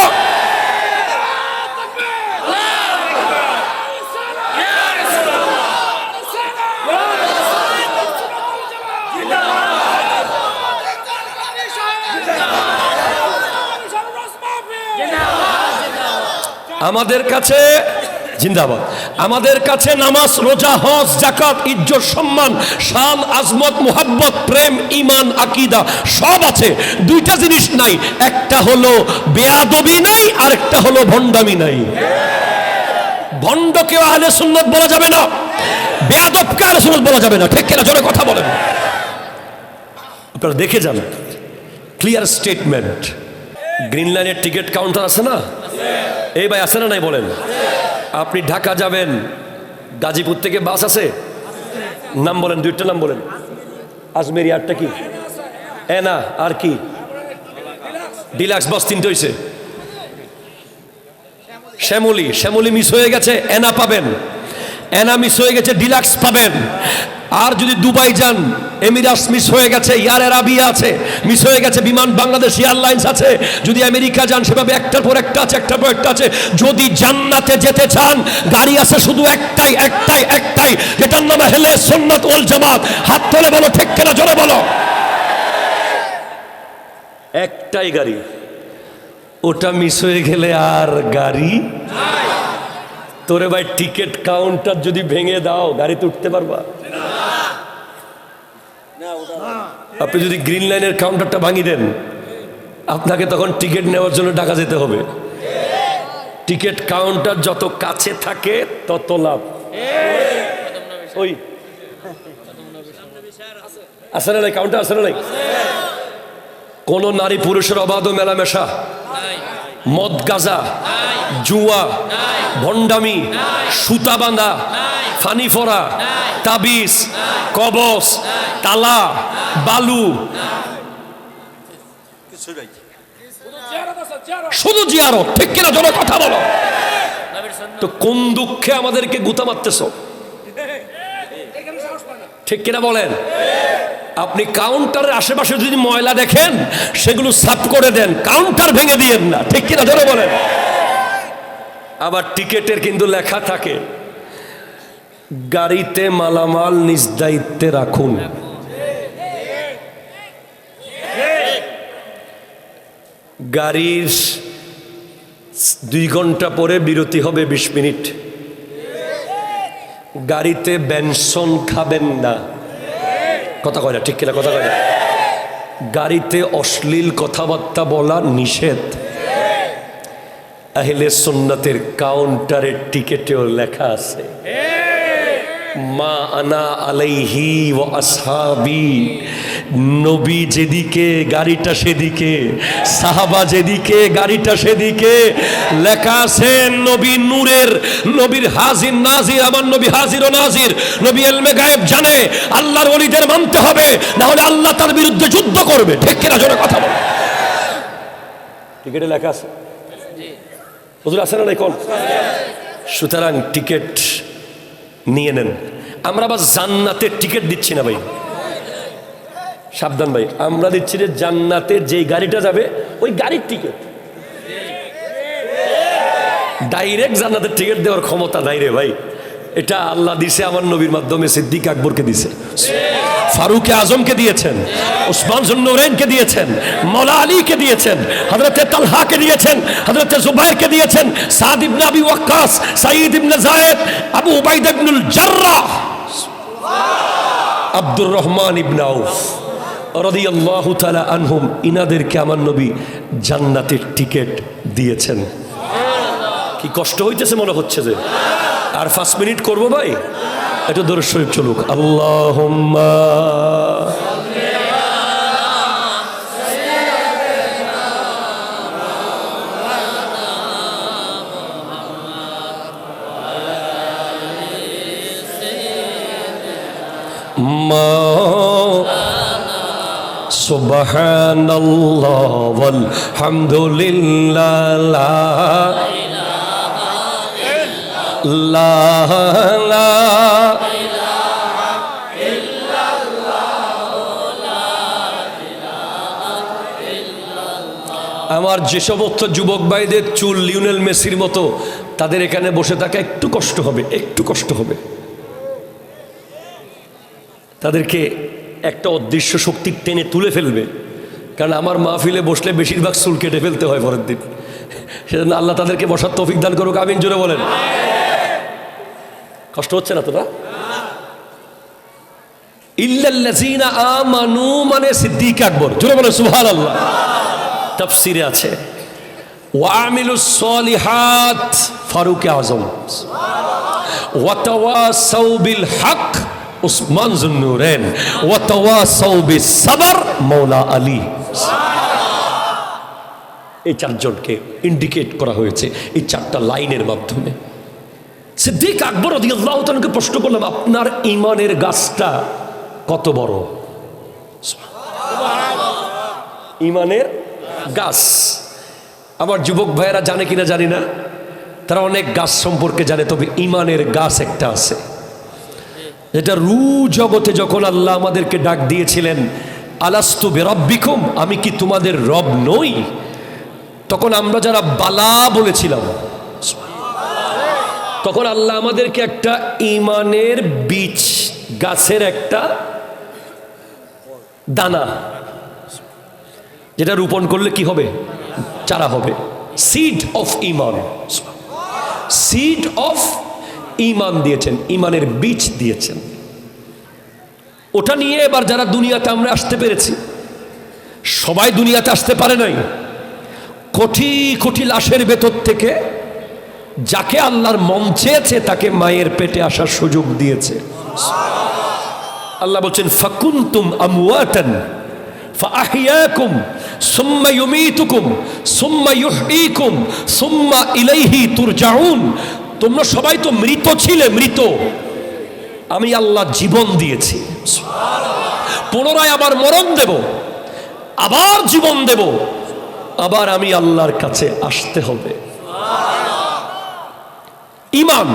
আমাদের কাছে জিন্দাবাদ, আমাদের কাছে নামাজ, রোজা, হজ, যাকাত, ইজ্জত, সম্মান, শান, আজমত, মুহাব্বত, প্রেম, ঈমান, আকীদা সব আছে। দুইটা জিনিস নাই, একটা হলো বেয়াদবি নাই, আর একটা হলো ভণ্ডামি নাই। ভণ্ডকে আহলে সুন্নাত বলা যাবে না, বেয়াদবকে আহলে সুন্নাত বলা যাবে না, ঠিক কিনা? জোরে কথা বলেন। আপনারা দেখে যান, ক্লিয়ার স্টেটমেন্ট। গ্রিন লাইনের টিকিট কাউন্টার আছে না? এই ভাই আছে না নাই বলেন? আপনি ঢাকা যাবেন, গাজীপুর থেকে বাস আছে, নাম বলেন, দুইটা নাম বলেন। আজমেরি, আরটা কি? এনা, আর কি? ডিলাক্স বাস তিনটে হয়েছে। শ্যামলী, শ্যামলী মিস হয়ে গেছে, এনা পাবেন। এনা মিস হয়ে গেছে, ডিলাক্স পাবেন। আর যদি দুবাই যান, এমিরাটস মিস হয়ে গেছে, এয়ার আরাবিয়া আছে, মিস হয়ে গেছে, বিমান বাংলাদেশ এয়ারলাইন্স আছে। যদি আমেরিকা যান, সেভাবে একটার পর একটা আছে, একটার পর একটা আছে। যদি জান্নাতে যেতে চান, গাড়ি আছে শুধু একটাই, একটাই, একটাই, যেটার নাম আহলে সুন্নাত ওয়াল জামাত। হাত তুলে বলো, ঠিক কিনা? জোরে বলো। একটাই গাড়ি, ওটা মিস হয়ে গেলে আর গাড়ি। তোরে ভাই টিকিট কাউন্টার যদি ভেঙে দাও, গাড়িতে উঠতে পারবা? আপনি যদি গ্রিন লাইনের কাউন্টারটা ভাঙিয়ে দেন, আপনাকে তখন টিকিট নেওয়ার জন্য ঢাকা যেতে হবে। টিকিট কাউন্টার যত কাছে থাকে তত লাভ। ওই আছে না, কাউন্টার আছে না? কোন নারী পুরুষের অবাধ মেলামেশা, মদ গাজা, জুয়া, ভণ্ডামি, সুতা বাঁধা, ফানি ফোরা, তাবিজ, কবস, তালা, বালু, শুধু জিয়ারত, ঠিক কিনা? জোরে কথা বলো। তো কোন দুঃখে আমাদেরকে গুতা মারতেছ, ঠিক কিনা বলেন? আপনি কাউন্টারের আশেপাশে যদি ময়লা দেখেন, সেগুলো সাফ করে দেন, কাউন্টার ভেঙে দিয়েন না, ঠিক কিনা? ধরে বলেন। আবার টিকেটের কিন্তু লেখা থাকে, গাড়িতে মালামাল নিজ দায়িত্বে রাখুন। গাড়ির 2 ঘন্টা পরে বিরতি হবে 20 মিনিট। গাড়িতে বেনসন খাবেন না, কথা কয় না, ঠিক কিনা? কথা কয় না। গাড়িতে অশ্লীল কথাবার্তা বলা নিষেধ। আহলে সুন্নাতের কাউন্টারের টিকেটেও লেখা আছে, মা আনা আলাইহি ওয়া আসহাবি। নবী যেদিকে, গাড়িটা সেদিকে, সাহাবা যেদিকে, গাড়িটা সেদিকে। লেখা আছে নবী নূরের, নবীর হাজির নাজির, আমার নবী হাজির ও নাজির। নবী ইলমে গায়েব জানে, আল্লাহর ওলিদের মানতে হবে, না হলে আল্লাহ তার বিরুদ্ধে যুদ্ধ করবে, ঠিক কিনা? জোরে কথা বল। টিকেটে লেখা আছে, হুজুর আছে না নাই কোন? সুতরাং টিকেট নিয়ে নেন। আমরা আবার জান্নাতের টিকিট দিচ্ছি না ভাই, সাবধান ভাই। আমরা দিচ্ছি যে জান্নাতের যে গাড়িটা যাবে ওই গাড়ির টিকিট। ডাইরেক্ট জান্নাতের টিকিট দেওয়ার ক্ষমতা নাই রে ভাই। এটা আল্লাহ দিছে আমার নবীর মাধ্যমে, সিদ্দিক আকবরকে দিছে, ফারুক আজমকে দিয়েছেন, উসমান জুন্নুরাইনকে দিয়েছেন, মওলা আলীকে দিয়েছেন, হযরতে তালহাকে দিয়েছেন, হযরতে জুবাইরকে দিয়েছেন, সাদ ইবনে আবি ওয়াক্কাস, সাঈদ ইবনে যায়েদ, আবু উবাইদা ইবনুল জাররাহ, আব্দুর রহমান ইবনে আউফ রাদিয়াল্লাহু তাআলা আনহুম। ইনাদেরকে আমার নবী জান্নাতের টিকিট দিয়েছেন। কি কষ্ট হইতেছে মনে হচ্ছে যে আর 5 মিনিট করবো ভাই, একটু দরুদ শরীফ চলুক। আল্লাহুম্মা সুবহানাল্লাহ ওয়াল হামদুলিল্লাহ লা আমার যে সমস্ত যুবক ভাইদের চুল লিওনেল মেসির মতো, তাদের এখানে বসে থাকা একটু কষ্ট হবে, একটু কষ্ট হবে। তাদেরকে একটা অদৃশ্য শক্তি টেনে তুলে ফেলবে, কারণ আমার মাহফিলে বসলে বেশিরভাগ চুল কেটে ফেলতে হয় পরের দিন। সেজন্য আল্লাহ তাদেরকে বসার তৌফিক দান করুক, আমিন জোরে বলেন। কষ্ট হচ্ছে না তোরা? ইল্লাল্লাযীনা আমানু মানে সিদ্দিক আকবর, জোরে বলেন সুবহানাল্লাহ। তাফসীরে আছে ওয়া আমিলুস সলিহাত ফারুক আযম। ওয়া তাওয়াসাউ বিল হক উসমান যুন্নুরাইন, ওয়া তাওয়াসাউ বিস সাবর মাওলা আলী। এই চারজনকে ইন্ডিকেট করা হয়েছে এই চারটা লাইনের মাধ্যমে। সিদ্দিক আকবর রাদিয়াল্লাহু তাআলাকে প্রশ্ন করলাম, আপনার ঈমানের গাছটা কত বড়? ঈমানের গাছ। আমার যুবক ভাইয়েরা জানে কিনা জানি না, তারা অনেক গাছ সম্পর্কে জানে, তবে ঈমানের গাছ একটা আছে যেটা রু জগতে যখন আল্লাহ আমাদেরকে ডাক দিয়েছিলেন, আলাস্তু বিরাব্বিকুম, আমি কি তোমাদের রব নই, তখন আমরা যারা বালা বলেছিলাম, তখন আল্লাহ আমাদেরকে একটা ঈমানের বীজ গাছের একটা দানা, যেটা রোপণ করলে কি হবে? চারা হবে। সিড অফ ঈমান, সিড অফ ঈমান দিয়েছেন, ঈমানের বীজ দিয়েছেন। ওটা নিয়ে এবার যারা দুনিয়াতে আমরা আসতে পেরেছি, সবাই দুনিয়াতে আসতে পারে নাই। কোটি কোটি লাশের ভেতর থেকে যাকে আল্লাহর মন চেয়েছে তাকে মায়ের পেটে আসার সুযোগ দিয়েছে। আল্লাহ বলছেন ফাকুনতুম আমওয়াতান ফাআহইয়াকুম সুম্মা ইউমীতুকুম সুম্মা ইউহয়ীকুম সুম্মা ইলাইহি তুরজাউন। তোমরা সবাই তো মৃত ছিলে, মৃত, আমি আল্লাহ জীবন দিয়েছি, পুনরায় আবার মরণ দেব, আবার জীবন দেব, আবার আমি আল্লাহর কাছে আসতে হবে। ঈমান,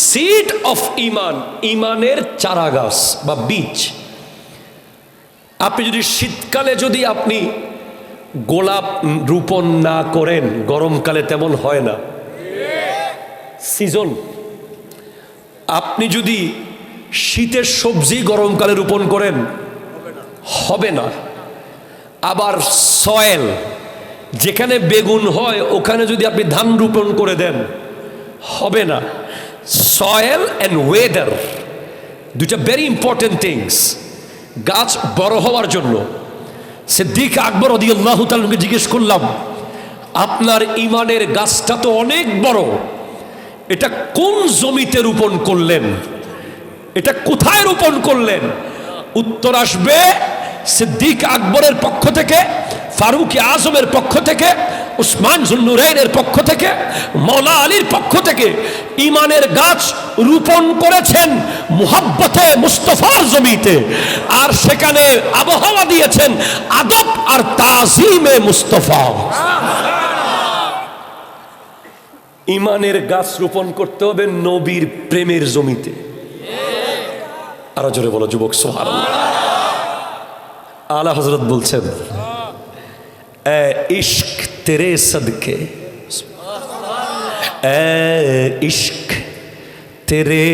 সিড অফ ঈমান, ঈমানের চারা গাছ বা বীজ। আপনি যদি শীতকালে যদি আপনি গোলাপ রোপণ না করেন, গরমকালে তেমন হয় না, সিজন। আপনি যদি শীতের সবজি গরমকালে রোপণ করেন, হবে না। আবার সয়েল, যেখানে বেগুন হয় ওখানে যদি আপনি ধান রোপণ করে দেন, হবে না। সয়েল অ্যান্ড ওয়েদার দুইটা ভেরি ইম্পর্টেন্ট থিংস গাছ বড় হওয়ার জন্য। সিদ্দিক আকবর রাদিয়াল্লাহু তাআলাকে জিজ্ঞেস করলাম, আপনার ঈমানের গাছটা তো অনেক বড়, এটা কোন জমিতে রোপণ করলেন, এটা কোথায় রোপণ করলেন? উত্তর আসবে সিদ্দিক আকবরের পক্ষ থেকে, ফারুক আজমের পক্ষ থেকে, উসমান যুন্নুরাইনের পক্ষ থেকে, মাওলা আলীর পক্ষ থেকে। ঈমানের গাছ রোপণ করেছেন মুহাব্বতে মুস্তাফার জমিতে, আর সেখানে আবহাওয়া দিয়েছেন আদব আর তাজিমে মুস্তাফা। ঈমানের গাছ রোপণ করতে হবে নবীর প্রেমের জমিতে। আরো জোরে বলো যুবক সুবহানাল্লাহ। আলা হযরত বলছেন, এ ইশক তেরে সদকে, এ ইশক তেরে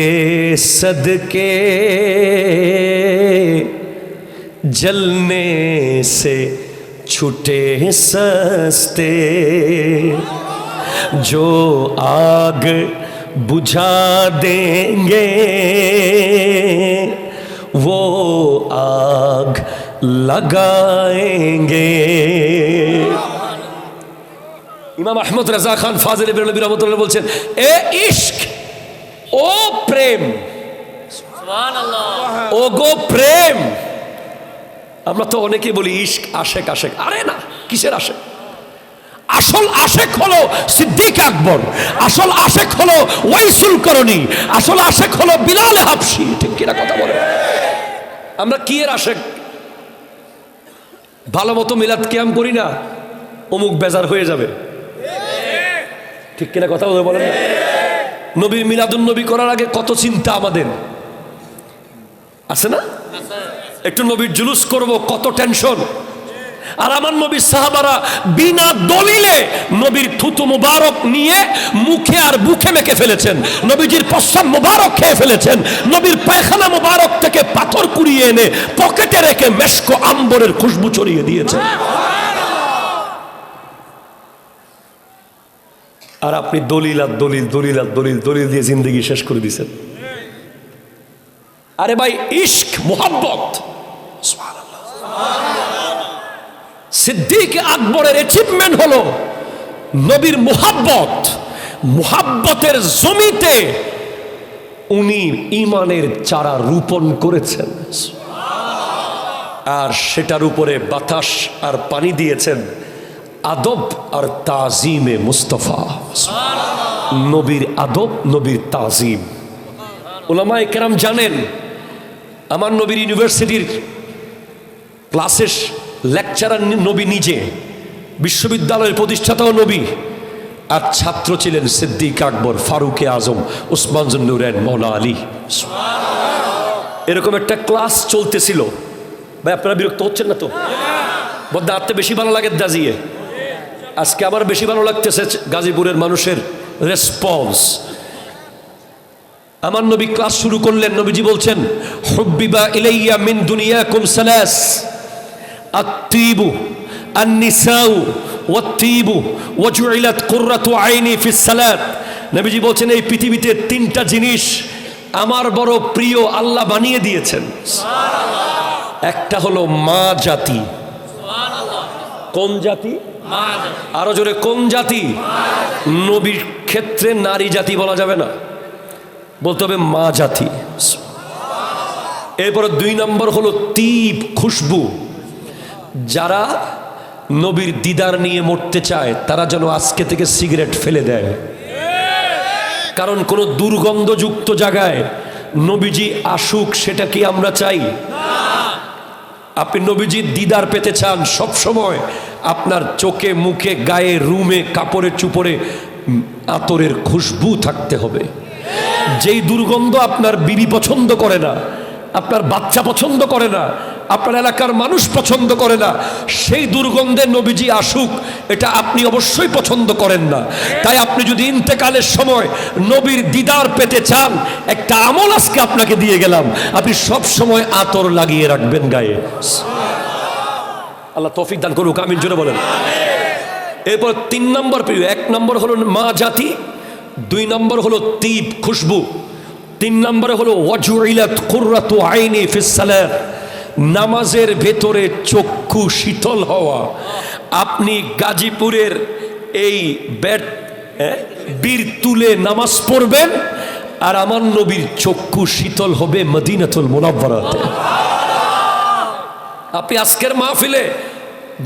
সদকে জলনে সে ছুটে সস্তে, जो आग बुझा देंगे वो आग लगाएंगे। ইমাম আহমদ রাজা খান ফাজিল বেরলভী রহমতুল্লাহ বলছেন, এ ইশক, ও প্রেম, ও গো প্রেম। আমরা তো অনেকে বলি ইশক, আশেক, আশেক। আরে না, কিসের আশেক? আসল আশেক হলো সিদ্দিক আকবর, আসল আশেক হলো ওয়াইসুল করণী, আসল আশেক হলো বিলাল হাবশি। ঠিক কিনা কথা বলে? আমরা কি এর আশেক? ভালো মতো মিলাদ কিয়াম করি না, অমুক বেজার হয়ে যাবে। ঠিক কিনা কথা বলেন? নবীর মিলাদুন নবী করার আগে কত চিন্তা আমাদের আছে না? একটু নবীর জুলুস করব, কত টেনশন। আর আমার নবীর সাহাবারা বিনা দলিলে নবীর থুতু মুবারক নিয়ে মুখে আর বুকে মেখে ফেলেছেন, নবীজির প্রস্রাব মুবারক খেয়ে ফেলেছেন, নবীর পায়খানা মুবারক থেকে পাথর কুড়িয়ে এনে পকেটে রেখে মেশক আম্বরের খুশবু ছড়িয়ে দিয়েছেন। আর আপনি দলিল আর দলিল, দলিল আর দলিল, দলিল দিয়ে জিন্দগি শেষ করে দিয়েছেন। আরে ভাই, ইশক, মুহাব্বত। সিদ্দিক আকবরের অ্যাচিভমেন্ট হলো নবীর মুহাব্বত। মুহাব্বতের জমিতে উনি ঈমানের চারা রোপণ করেছেন আর সেটার উপরে বাতাস আর পানি দিয়েছেন আদব আর তাজিমে মুস্তফা। নবীর আদব, নবীর তাজিম। উলামায়ে কেরাম জানেন, আমার নবীর ইউনিভার্সিটির ক্লাসের লেকচারার নবী নিজে, বিশ্ববিদ্যালয়ের প্রতিষ্ঠাতাও নবী, আর ছাত্র ছিলেন সিদ্দিক আকবর, ফারুকে আজম, উসমান জুন্নুরাইন, মৌলা আলী। এরকম একটা ক্লাস চলতেছিল। ভাই আপনারা বিরক্ত হচ্ছেন না তো? বদ্দা আত্মে বেশি ভালো লাগে দাজিয়ে। আজকে আমার বেশি ভালো লাগতেছে গাজীপুরের মানুষের রেসপন্স। আমার নবী ক্লাস শুরু করলেন। নবীজি বলছেন, হুব্বিবা ইলাইয়া মিন দুনিয়াকুম সালাস, আত-তিবু, আন-নিসাউ, ওয়াত-তিবু, ওয়া জুইলাত কুররাতু আইনি ফিস সালাত। নবীজি বলছেন, এই পৃথিবীতে তিনটা জিনিস আমার বড় প্রিয়, আল্লাহ বানিয়ে দিয়েছেন। একটা হলো মা জাতি। কোন জাতি? আরো জোরে, কোন জাতি? নবীর ক্ষেত্রে নারী জাতি বলা যাবে না, বলতে হবে মা জাতি। এরপরে 2 নম্বর হলো তিব, খুশবু। যারা নবীর দিদার নিয়ে মরতে চায় তারা যেন আজকে থেকে সিগারেট ফেলে দেয়, কারণ কোন দুর্গন্ধযুক্ত জায়গায় নবীজি আসুক সেটা কি আমরা চাই? আপনি নবীজির দিদার পেতে চান, সব সময় আপনার চোখে, মুখে, গায়ে, রুমে, কাপড়ে চুপড়ে আতরের খুশবু থাকতে হবে। যেই দুর্গন্ধ আপনার বিবি পছন্দ করে না, আপনার বাচ্চা পছন্দ করে না, আপনার এলাকার মানুষ পছন্দ করে না, সেই দুর্গন্ধে নবীজি আসুক এটা আপনি অবশ্যই পছন্দ করেন না। তাই আপনি যদি ইন্তেকালের সময় নবীর দিদার পেতে চান, একটা আমল আজকে আপনাকে দিয়ে গেলাম, আপনি সব সময় আতর লাগিয়ে রাখবেন গায়ে। আল্লাহ তৌফিক দান করুক, আমিন জোরে বলেন। এরপর 3 নম্বর প্রিয়। 1 নম্বর হলো মা জাতি, 2 নম্বর হলো তিব, খুশবু, 3 নম্বরে হলো ওয়াজুইলাত কুররাতু আইনি ফিস সালাত, নামাজের ভেতরে চক্ষু শীতল হওয়া। আপনি গাজীপুরের এই বীর তুলে নামাজ পড়বেন আর আমার নবীর চক্ষু শীতল হবে মদিনাতুল মুনাওয়ারাতে। আপনি আজকের মাহফিলে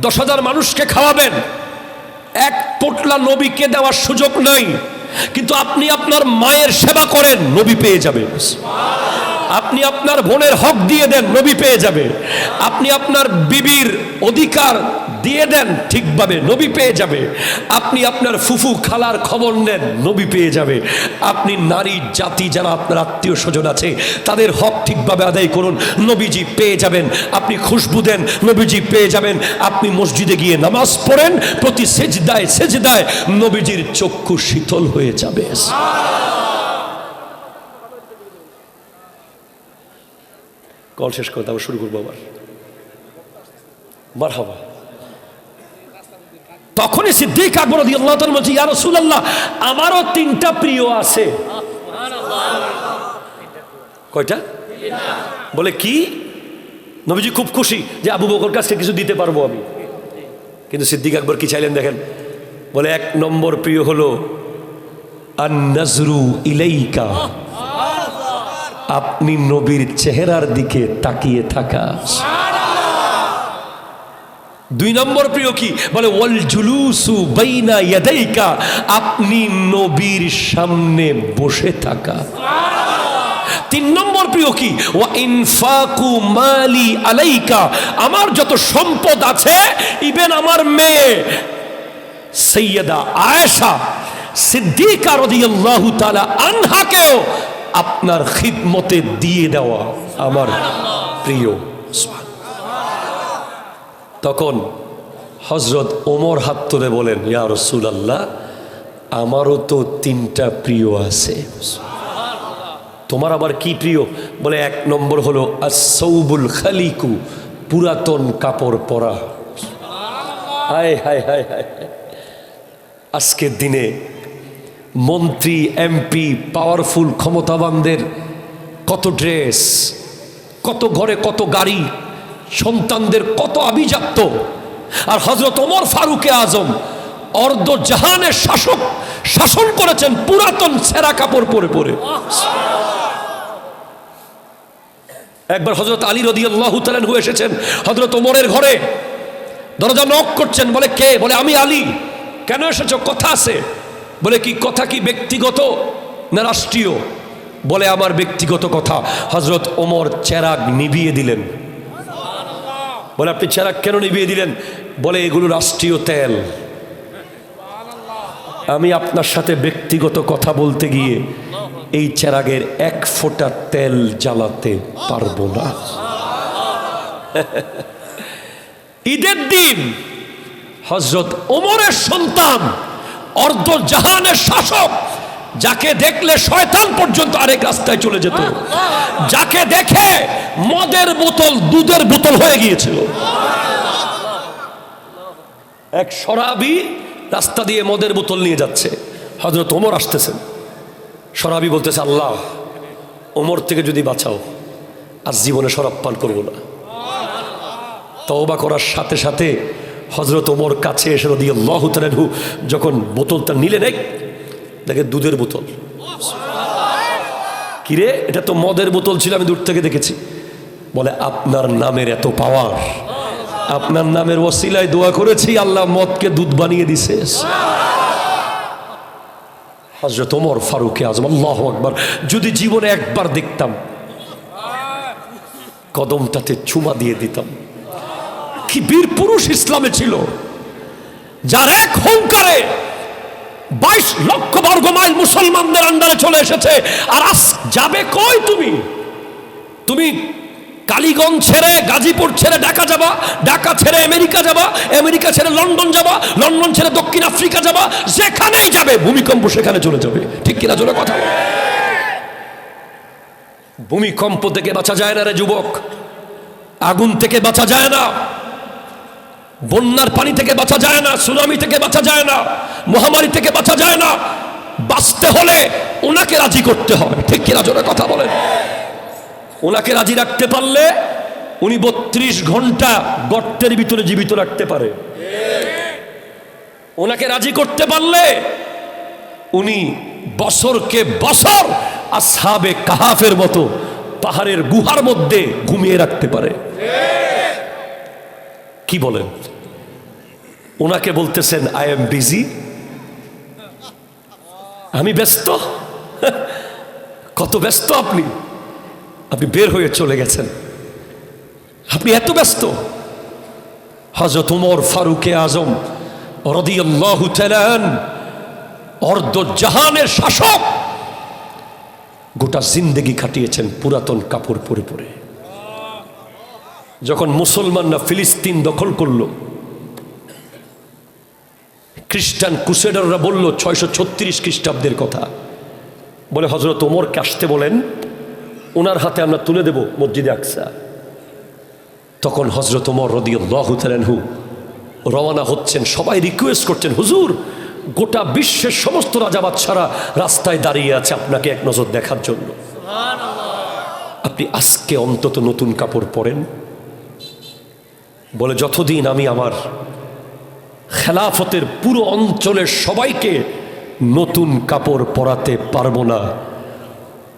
10,000 মানুষকে খাওয়াবেন, 1 পোটলা নবীকে দেওয়ার সুযোগ নাই, কিন্তু আপনি আপনার মায়ের সেবা করেন, নবী পেয়ে যাবে। আপনি আপনার বোনের হক দিয়ে দেন, নবী পেয়ে যাবে। আপনি আপনার বিবির অধিকার দিয়ে দেন ঠিকভাবে, নবী পেয়ে যাবে। আপনি আপনার ফুফু খালার খবর নেন, নবী পেয়ে যাবে। আপনি নারী জাতি যারা আপনার আত্মীয় স্বজন আছে তাদের হক ঠিকভাবে আদায় করুন, নবীজি পেয়ে যাবেন। আপনি খুশবু দেন, নবীজি পেয়ে যাবেন। আপনি মসজিদে গিয়ে নামাজ পড়েন, প্রতি সেজদায় সেজদায় নবীজির চক্ষু শীতল হয়ে যাবে। কল শেষ করতে আবার শুরু করবো আবার। মারহাবা। তখনই সিদ্দিক আকবর রাদিয়াল্লাহু তাআলা বলছে, ইয়া রাসূলুল্লাহ, আমারও 3টা প্রিয় আছে। কয়টা? বলে কি? নবীজি খুব খুশি যে আবু বকর কাছে কিছু দিতে পারবো আমি। কিন্তু সিদ্দিক আকবর কি চাইলেন দেখেন, বলে 1 নম্বর প্রিয় হলো আন নাজরু ইলাইকা, আপনি নবীর চেহারার দিকে তাকিয়ে থাকা। 2 নম্বর প্রিয় কি? বলে ওয়াল জুলুসু বাইনা ইয়াদাইকা, আপনি নবীর সামনে বসে থাকা। 3 নম্বর প্রিয় কি? ওয়া ইনফাকু মালি আলাইকা, আমার যত সম্পদ আছে, ইভেন আমার মেয়ে সাইয়্যিদা আয়েশা সিদ্দিকা রাদিয়াল্লাহু তাআলা আনহাকেও আপনার খিদমতে দিয়ে দেওয়া আমার প্রিয়। তখন হযরত ওমর হাত তুলে বলেন, ইয়া রাসূলুল্লাহ, আমারও তো 3টা প্রিয় আছে। তোমার আবার কি প্রিয়? বলে 1 নম্বর হলো আস-সাউবুল খালিকু, পুরাতন কাপড় পরা। হায় হায় হায় হায়, আজকের দিনে মন্ত্রী, এমপি, পাওয়ারফুল ক্ষমতাবানদের কত ড্রেস, কত ঘরে কত গাড়ি, সন্তানদের কত আভিজাত্য। আর হযরত ওমর ফারুকে আজম অর্ধ জাহানের শাসক, শাসন করেছেন পুরাতন ছেঁড়া কাপড় পরে পরে। একবার হযরত আলী রাদিয়াল্লাহু তাআলা আনহু এসেছেন হযরত ওমরের ঘরে, দরজা নক করছেন, বলে কে? বলে আমি আলী। কেন এসেছো? কথা আছে। বলে কি কথা? কি ব্যক্তিগত না রাষ্ট্রীয়? বলে আমার ব্যক্তিগত কথা। হযরত ওমর চেরাগ নিভিয়ে দিলেন। বলে আপনি চেরাগ কেন নিভিয়ে দিলেন? বলে এগুলো রাষ্ট্রীয় তেল, আমি আপনার সাথে ব্যক্তিগত কথা বলতে গিয়ে এই চেরাগের এক ফোঁটা তেল জ্বালাতে পারবো না। ঈদের দিন হযরত ওমরের সন্তান, অর্ধ জাহানের শাসক, যাকে দেখলে শয়তান পর্যন্ত আরেক রাস্তায় চলে যেত, যাকে দেখে মদের বোতল দুধের বোতল হয়ে গিয়েছিল। এক শরাবী রাস্তা দিয়ে মদের বোতল নিয়ে যাচ্ছে, হযরত ওমর আসতেছেন। শরাবী বলতেছে, আল্লাহ ওমর থেকে যদি বাঁচাও, আর জীবনে শরাব পান করবো না। তওবা করার সাথে সাথে হযরত ওমর কাছে এসে রাদিয়াল্লাহু তাআলা আনহু যখন বোতলটা নিলেন, দেখে দুধের বোতল। কিরে, এটা তো মদের বোতল ছিল, আমি দূর থেকে দেখেছি। বলে আপনার নামের এত পাওয়ার, আপনার নামের ওসিলায় দোয়া করেছি, আল্লাহ মদকে দুধ বানিয়ে দিছে। হযরত ওমর ফারুকে আজম, আল্লাহু আকবার, যদি জীবনে একবার দেখতাম, কদমটাতে চুমা দিয়ে দিতাম। কি বীর পুরুষ ইসলামে ছিল, যার এক হুঙ্কারে 22 লক্ষ বর্গ মাইল মুসলমানদের আন্ডারে চলে এসেছে। আর আজ যাবে কই? তুমি কালীগঞ্জ ছেড়ে গাজীপুর ছেড়ে ঢাকা যাবা, ঢাকা ছেড়ে আমেরিকা যাবা, আমেরিকা ছেড়ে লন্ডন যাবা, লন্ডন ছেড়ে দক্ষিণ আফ্রিকা যাবা, যেখানেই যাবে ভূমিকম্প সেখানে চলে যাবে। ঠিক কিনা জোরে কথা বল। ভূমিকম্প থেকে বাঁচা যায় না রে যুবক, আগুন থেকে বাঁচা যায় না, বন্যার পানি থেকে বাঁচা যায় না, সুনামি থেকে বাঁচা যায় না, মহামারী থেকে বাঁচা যায় না। বাঁচতে হলে ওনাকে রাজি করতে হয়। ঠিক কিনা জোরে কথা বলেন। ওনাকে রাজি রাখতে পারলে উনি 32 ঘন্টা গর্তের ভিতরে জীবিত রাখতে পারে। ওনাকে রাজি করতে পারলে উনি বছরকে বছর আসহাবে কাহাফের মতো পাহাড়ের গুহার মধ্যে ঘুমিয়ে রাখতে পারে। কি বলেন? ওনাকে বলতেছেন আই এম বিজি, আমি ব্যস্ত। কত ব্যস্ত আপনি! আপনি বের হয়ে চলে গেছেন, আপনি এত ব্যস্ত। হযরত ওমর ফারুকে আজম রাদিয়াল্লাহু তাআলা অর্ধ জাহানের শাসক, গোটা জিন্দেগি কাটিয়েছেন পুরাতন কাপড় পরে পরে। যখন মুসলমানরা ফিলিস্তিন দখল করলো, খ্রিস্টান ক্রুসেডাররা বলল 636 খ্রিস্টাব্দের কথা, বলে হযরত ওমরকে আসতে বলেন, ওনার হাতে আমরা তুলে দেব মসজিদে আকসা। তখন হযরত ওমর রাদিয়াল্লাহু তাআলা আনহু রওনা হচ্ছেন। সবাই রিকোয়েস্ট করছেন, হুজুর গোটা বিশ্বের সমস্ত রাজা বাদশারা রাস্তায় দাঁড়িয়ে আছে আপনাকে এক নজর দেখার জন্য, আপনি আজকে অন্তত নতুন কাপড় পরেন। বলে যতদিন আমি আমার খেলাফতের পুরো অঞ্চলের সবাইকে নতুন কাপড় পরাতে পারবো না,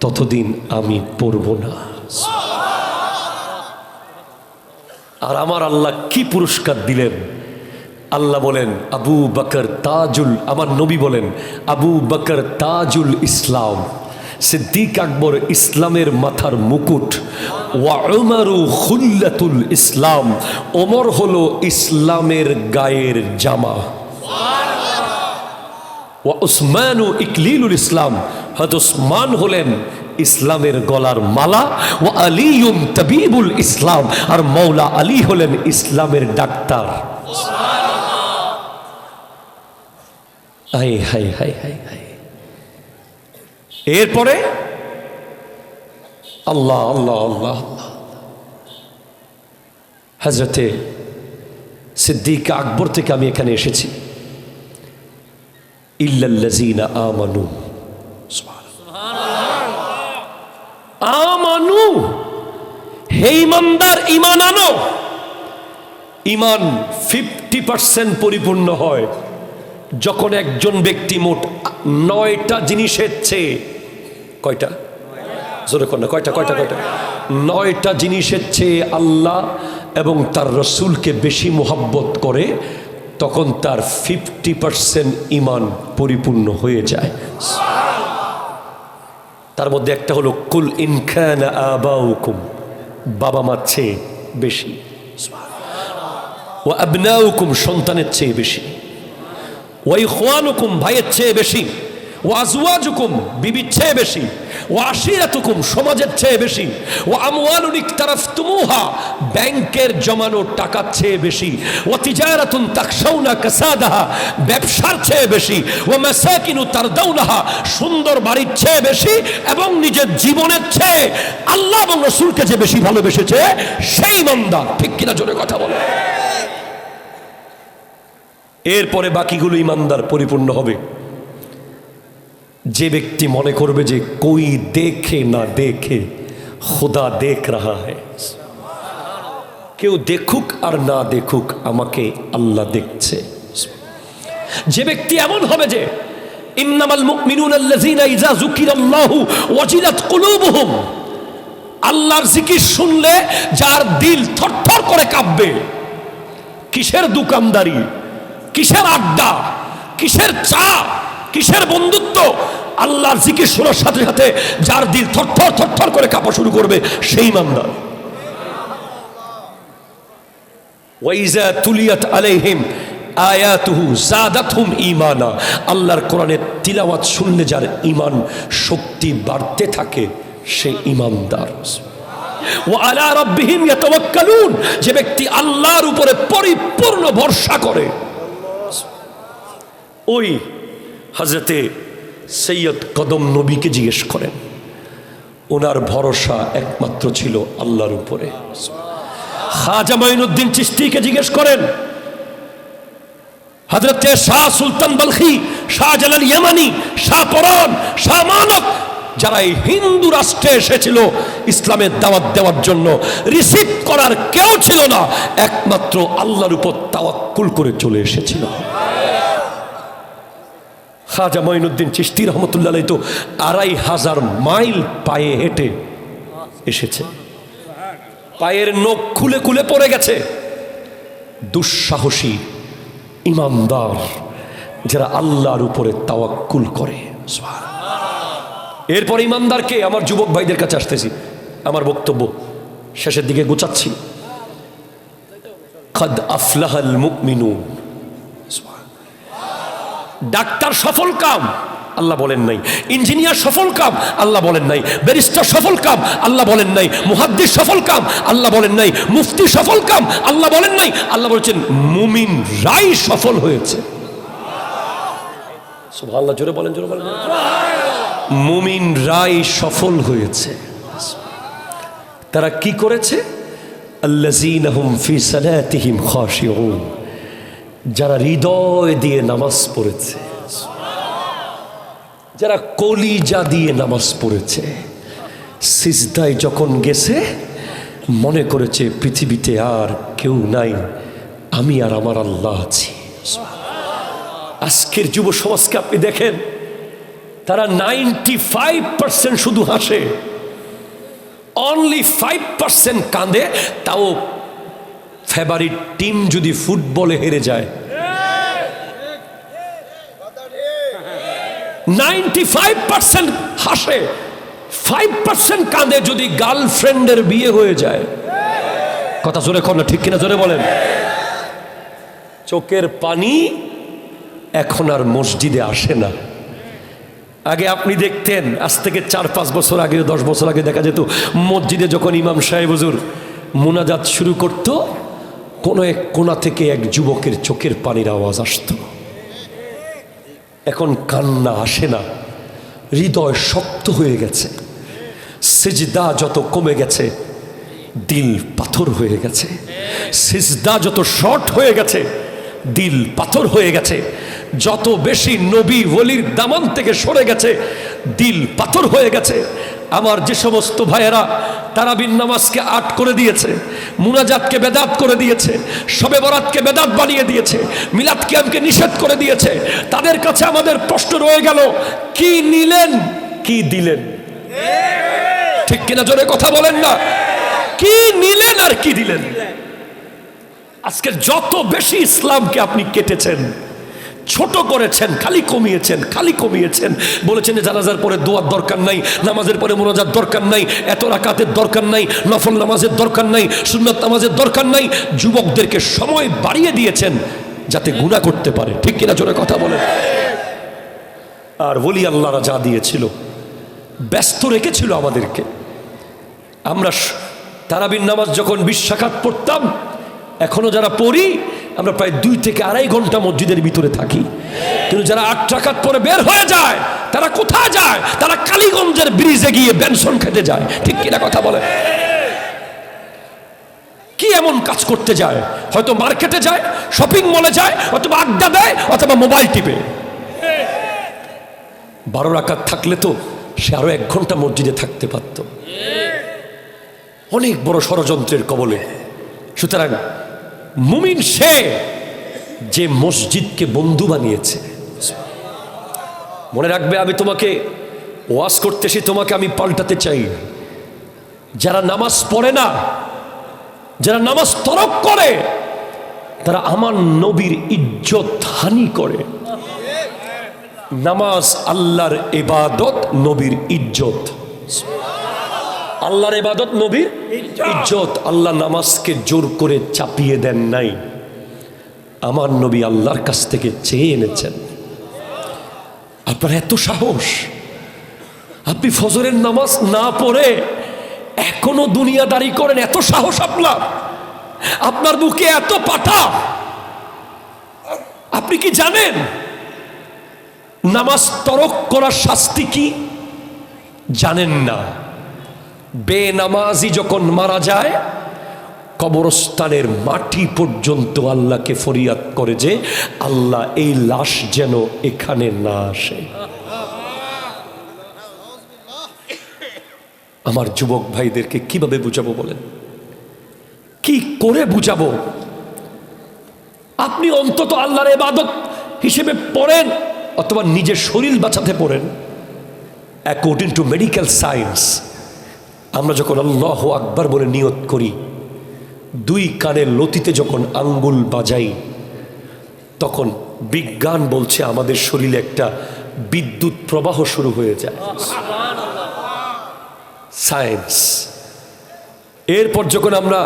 ততদিন আমি পরব না। আর আমার আল্লাহ কি পুরস্কার দিলেন! আল্লাহ বলেন আবু বকর তাজুল, আমার নবী বলেন আবু বকর তাজুল ইসলাম, সিদ্দিক আকবর ইসলামের মাথার মুকুট, ওয়া উমরু খুল্লাতুল ইসলাম, ওমর হলো ইসলামের গায়ের জামা, ওয়া উসমানু ইকলিলুল ইসলাম, হযরত উসমান হলেন ইসলামের গলার মালা, ওয়া আলিয়ুম তাবিবুল ইসলাম, আর মৌলা আলী হলেন ইসলামের doctor. High high high high high. এরপরে আল্লাহ আল্লাহ আল্লাহ আল্লাহ, হযরতে সিদ্দিক আকবর থেকে আমি এখানে এসেছি। ইল্লাল্লাযীনা আমানু, আমানু, হে ঈমানদার ঈমান আনো। ঈমান 50% পরিপূর্ণ হয় যখন একজন ব্যক্তি মোট 9টা জিনিসের চেয়ে, কয়টা? জোরে কর না, কয়টা কয়টা কয়টা? 9টা জিনিসের চেয়ে আল্লাহ এবং তার রসুলকে বেশি মোহাব্বত করে, তখন তার 50% ঈমান পরিপূর্ণ হয়ে যায়। তার মধ্যে একটা হলো কুল ইন কানা আবাউকুম, বাবা মার চেয়ে বেশি, ওয়া আবনাউকুম, সন্তানের চেয়ে বেশি, ওয়া ইখওয়ানুকুম, ভাইয়ের চেয়ে বেশি, ওয়া আজওয়াজুকুম, বিবির চেয়ে বেশি, ওয়া আশিরাতুকুম, সমাজের চেয়ে বেশি, ওয়া আমওয়ালুন ইকতারাফতুমুহা, ব্যাংকের জমানো টাকার চেয়ে বেশি, ওয়া তিজারাতুন তাখশাউনা কাসাদাহা, ব্যবসার চেয়ে বেশি, ওয়া মাসাকিনু তারদাউনাহা, সুন্দর বাড়ির চেয়ে বেশি, এবং নিজের জীবনের চেয়ে আল্লাহ এবং রাসূলকে যে বেশি ভালোবেসেছে সেই ইমানদার। ঠিক কিনা জোরে কথা বলে। এরপরে বাকিগুলো ইমানদার পরিপূর্ণ হবে যে ব্যক্তি মনে করবে যে কোই দেখে না দেখে খুদা দেখ রাহা হ্যায়, কেউ দেখুক আর না দেখুক আমাকে আল্লাহ দেখছে। যে ব্যক্তি এমন হবে যে ইন্নামাল মুমিনুনা আল্লাযীনা ইযা যুকিরাল্লাহু ওয়াজিলাত কুলুবুহুম, আল্লাহর জিকির শুনলে যার দিল থরথর করে কাঁপবে। কিসের দোকানদারি, কিসের আড্ডা, কিসের চা, কিসের বন্ধুত্ব, আল্লাহর জিকির শোনার সাথে সাথে যার দিল থরথর থরথর করে কাঁপা শুরু করবে সেই ইমানদার। ওয়াইজা তুলিয়াত আলাইহিম আয়াতুহু যাদাতহুম ঈমানা, আল্লাহর কোরআনের তিলাওয়াত শুনলে যার ঈমান শক্তি বাড়তে থাকে সে ঈমানদার। ওয়া আলা রাব্বিহিম ইয়াতাওয়াক্কালুন, যে ব্যক্তি আল্লাহর উপরে পরিপূর্ণ ভরসা করে। ওই হযরতে সৈয়দ কদম নবীকে জিজ্ঞেস করেন, ওনার ভরসা একমাত্র ছিল আল্লাহর উপরে। খাজা মাইনুদ্দিন চিশতিকে জিজ্ঞেস করেন, হযরতে শাহ সুলতান বলখি, শাহজালাল ইয়ামানি, শাহ পরান, শাহ মানব, যারা এই হিন্দু রাষ্ট্রে এসেছিল ইসলামের দাওয়াত দেওয়ার জন্য, রিসিভ করার কেউ ছিল না, একমাত্র আল্লাহর উপর তাওয়াক্কুল করে চলে এসেছিল। খাজা মাইনুদ্দিন চিশতি রহমতুল্লাহ আলাইহি তো 2500 মাইল পায়ে হেঁটে এসেছে, পায়ের নখ খুলে খুলে পড়ে গেছে। দুঃসাহসী ইমানদার যারা আল্লাহর উপরে তাওয়াক্কুল করে। এরপর ইমানদারকে, আমার যুবক ভাইদের কাছে আসতেছি, আমার বক্তব্য শেষের দিকে গোছাচ্ছি। কাদ আফলাহাল মুমিনুন, ডাক্তার সফল কাম আল্লাহ বলেন নাই, ইঞ্জিনিয়ার সফল কাম আল্লাহ বলেন নাই, ব্যারিস্টার সফল কাম আল্লাহ বলেন নাই, মুহাদ্দিস সফল কাম আল্লাহ বলেন নাই, মুফতি সফল কাম আল্লাহ বলেন নাই, আল্লাহ বলেছেন মুমিন রাই সফল হয়েছে। সুবহানাল্লাহ, জোরে বলেন, জোরে বলেন। মুমিন রাই সফল হয়েছে। তারা কি করেছে? আল্লাযীনা হুম ফি সালাতিহিম খাশিউন, যারা হৃদয় দিয়ে নামাজ পড়েছে, যারা কলিজা দিয়ে নামাজ পড়েছে, সিজদায় যখন গেছে মনে করেছে পৃথিবীতে আর কেউ নাই, আমি আর আমার আল্লাহ আছি। আজকের যুব সমাজকে আপনি দেখেন, তারা 95% শুধু হাসে, অনলি 5% কাঁদে, তাও ফেভারিট টিম যদি ফুটবলে হেরে যায়। 95% হাসে, 5% কাঁদে যদি গার্লফ্রেন্ডের বিয়ে হয়ে যায়। কথা জোরে কর না, ঠিক কিনা জোরে বলেন। চোখের পানি এখন আর মসজিদে আসে না। আগে আপনি দেখতেন, আজ থেকে 4-5 বছর আগে, 10 বছর আগে দেখা যেত মসজিদে যখন ইমাম সাহেব হুজুর মুনাজাত শুরু করত, কোন এক কোণা থেকে এক যুবকের চোখের পানির আওয়াজ আসতো। এখন কান্না আসে না, হৃদয় শক্ত হয়ে গেছে, সিজদা যত কমে গেছে দিল পাথর হয়ে গেছে, সিজদা যত শর্ট হয়ে গেছে দিল পাথর হয়ে গেছে, যত বেশি নবী ওলির দামান থেকে সরে গেছে দিল পাথর হয়ে গেছে। আমার যে সমস্ত ভাইয়েরা তারাবির নামাজকে 8 করে দিয়েছে, মুনাজাতকে বেদাত করে দিয়েছে, শবে বরাতকে বেদাত বানিয়ে দিয়েছে, মিলাদ কিয়ামকে নিষেধ করে দিয়েছে, তাদের কাছে আমাদের প্রশ্ন রয়ে গেল, কি নিলেন কি দিলেন? ঠিক কিনা জোরে কথা বলেন না? কি নিলেন আর কি দিলেন? আজকে যত বেশি ইসলামকে আপনি কেটেছেন, ছোট করেছেন, খালি কমিয়েছেন, বলেছেন যে জানাজার পরে দোয়ার দরকার নাই, নামাজের পরে মোনাজাত দরকার নাই, এত রাকাতের দরকার নাই, নফল নামাজের দরকার নাই, সুন্নাত নামাজের দরকার নাই। যুবকদেরকে সময় বাড়িয়ে দিয়েছেন যাতে গুনাহ করতে পারে। ঠিক কিনা জোরে কথা বলেন? আর ওলি আল্লাহরা যা দিয়েছিল, ব্যস্ত রেখেছিল আমাদেরকে। আমরা তারাবির নামাজ যখন 20 রাকাত পড়তাম, এখনো যারা পড়ি আমরা প্রায় 2 থেকে আড়াই ঘন্টা মসজিদের ভিতরে থাকি। কিন্তু যারা 8 রাকাত পরে বের হয়ে যায়, তারা কোথায় যায়? তারা কালীগঞ্জের ব্রিজে গিয়ে বেনসন খেতে যায়। ঠিক কিনা কথা বলে? কি এমন কাজ করতে যায়? হয়তো মার্কেটে যায়, শপিং মলে যায়, অথবা আড্ডা দেয়, অথবা মোবাইল টিপে। 12 রাকাত থাকলে তো সে আরো 1 ঘন্টা মসজিদে থাকতে পারত। অনেক বড় ষড়যন্ত্রের কবলে। সুতরাং মুমিন সে যে মসজিদকে বন্ধু বানিয়েছে। মনে রাখবে, আমি তোমাকে ওয়াজ করতেছি, তোমাকে আমি পাল্টাতে চাই। যারা নামাজ পড়ে না, যারা নামাজ তরক করে, তারা আমার নবীর ইজ্জত হানি করে। নামাজ আল্লাহর ইবাদত, নবীর ইজ্জত। আল্লাহর ইবাদত, নবীর ইজ্জত। আল্লাহ নামাজকে জোর করে চাপিয়ে দেন নাই, আমার নবী আল্লাহর কাছ থেকে চেয়ে এনেছেন। আপনার এত সাহস, আপনি ফজরের নামাজ না পড়ে এখনো দুনিয়াদারি করেন, এত সাহস আপনার? আপনার বুকে এত পাটা? আপনি কি জানেন নামাজ তরক করার শাস্তি কি? জানেন না। বেনামাজি যখন মারা যায়, কবরস্থানের মাটি পর্যন্ত আল্লাহকে ফরিয়াদ করে যে আল্লাহ এই লাশ যেন এখানে না আসে। আমার যুবক ভাইদেরকে কিভাবে বুঝাবো বলেন? কি করে বুঝাবো? আপনি অন্তত আল্লাহর ইবাদত হিসেবে পড়েন, অথবা নিজের শরীর বাঁচাতে পড়েন। অ্যাকর্ডিং টু মেডিকেল সায়েন্স, আমরা যখন আল্লাহু আকবার বলে নিয়ত করি, 2 কানের লতিতে যখন আঙ্গুল বাজাই, তখন বিজ্ঞান বলছে আমাদের শরীরে একটা বিদ্যুৎ প্রবাহ শুরু হয়ে যায়। সায়েন্স। এরপর যখন আমরা